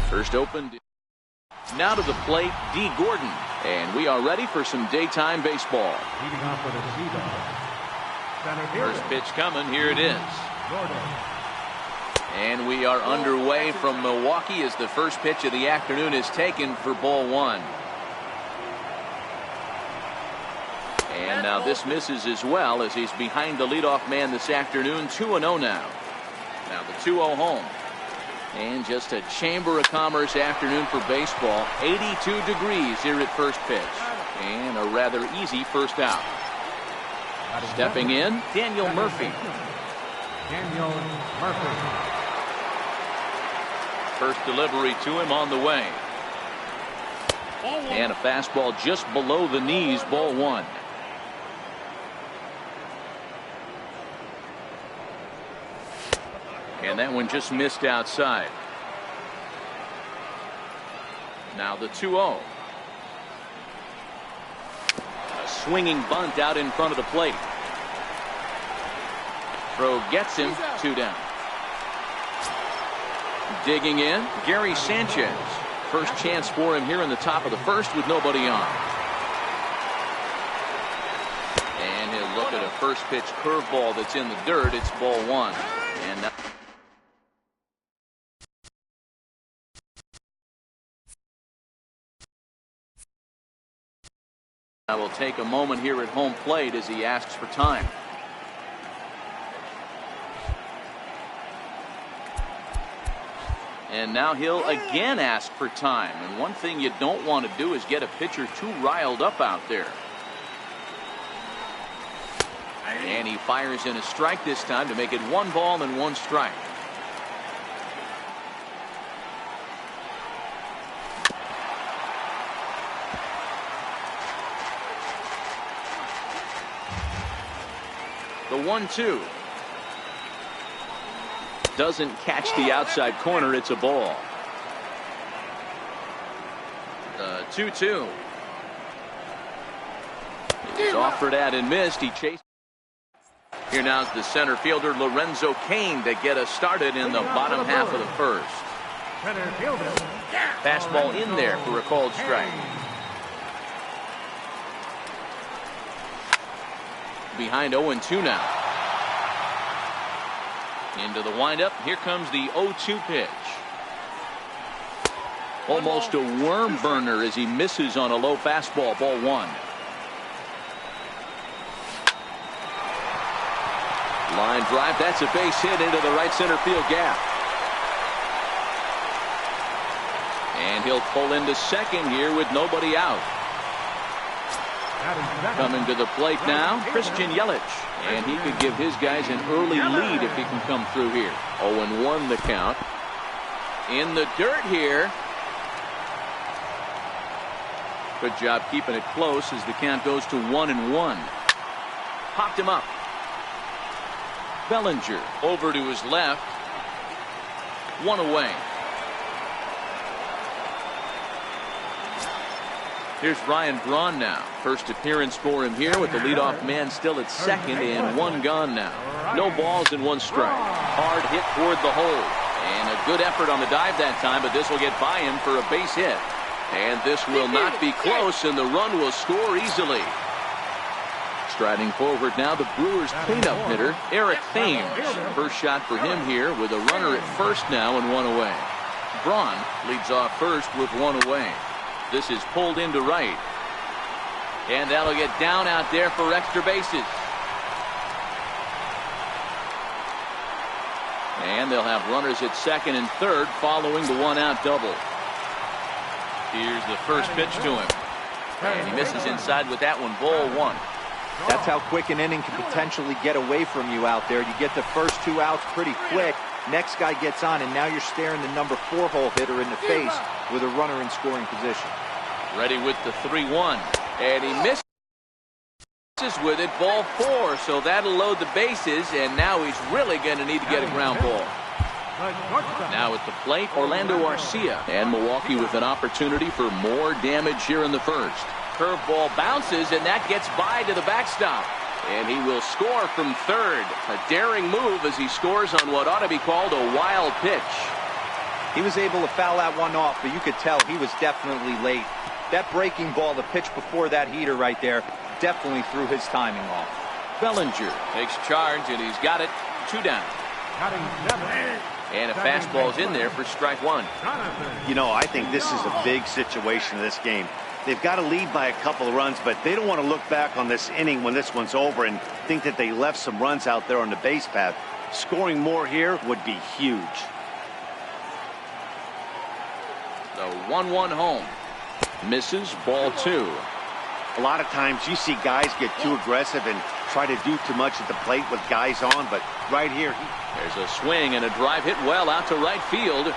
First opened. Now to the plate, D. Gordon. And we are ready for some daytime baseball. Leading off with a Sea-Dog. Center fielder. First pitch coming. Here it is. Gordon. And we are underway from Milwaukee as the first pitch of the afternoon is taken for ball one. And now this misses as well as he's behind the leadoff man this afternoon. 2-0 now. Now the 2-0 home. And just a Chamber of Commerce afternoon for baseball. 82 degrees here at first pitch. And a rather easy first out. Stepping in, Daniel Murphy. Daniel Murphy. First delivery to him on the way. And a fastball just below the knees, ball one. And that one just missed outside. Now the 2-0. A swinging bunt out in front of the plate. Throw gets him, 2 down. Digging in, Gary Sanchez. First chance for him here in the top of the first with nobody on. And he'll look at a first pitch curveball that's in the dirt. It's ball one. And now I will take a moment here at home plate as he asks for time. And now he'll again ask for time. And one thing you don't want to do is get a pitcher too riled up out there. And he fires in a strike this time to make it 1 ball and 1 strike. The 1-2. Doesn't catch the outside corner. It's a ball. The 2-2. He was offered at and missed. He chased. Here now's the center fielder Lorenzo Cain to get us started in the bottom half of the first. Center fielder. Fastball in there for a called strike. Behind 0-2 now. Into the windup. Here comes the 0-2 pitch. Almost a worm burner as he misses on a low fastball. Ball one. Line drive. That's a base hit into the right center field gap. And he'll pull into second here with nobody out. Coming to the plate now, Christian Yelich. And he could give his guys an early lead if he can come through here. 0-1 the count. In the dirt here. Good job keeping it close as the count goes to 1-1. Popped him up. Bellinger over to his left. 1 away. Here's Ryan Braun now. First appearance for him here with the leadoff man still at second and 1 gone now. No balls and 1 strike. Hard hit toward the hole. And a good effort on the dive that time, but this will get by him for a base hit. And this will not be close, and the run will score easily. Striding forward now, the Brewers cleanup hitter, Eric Thames. First shot for him here with a runner at first now and 1 away. Braun leads off first with 1 away. This is pulled into right. And that'll get down out there for extra bases. And they'll have runners at second and third following the 1-out double. Here's the first pitch to him. And he misses inside with that one. Ball one. That's how quick an inning can potentially get away from you out there. You get the first 2 outs pretty quick. Next guy gets on, and now you're staring the number 4 hole hitter in the face with a runner in scoring position. Ready with the 3-1. And he misses with it. Ball 4. So that'll load the bases, and now he's really going to need to get a ground ball. Now at the plate, Orlando Arcia. And Milwaukee with an opportunity for more damage here in the first. Curveball bounces, and that gets by to the backstop. And he will score from third. A daring move as he scores on what ought to be called a wild pitch. He was able to foul that one off, but you could tell he was definitely late. That breaking ball, the pitch before that heater right there, definitely threw his timing off. Bellinger takes charge, and he's got it. 2 down. And a fastball's in there for strike 1. You know, I think this is a big situation in this game. They've got to lead by a couple of runs, but they don't want to look back on this inning when this one's over and think that they left some runs out there on the base path. Scoring more here would be huge. The 1-1 home. Misses, ball 2. A lot of times you see guys get too aggressive and try to do too much at the plate with guys on, but right here, there's a swing and a drive hit well out to right field.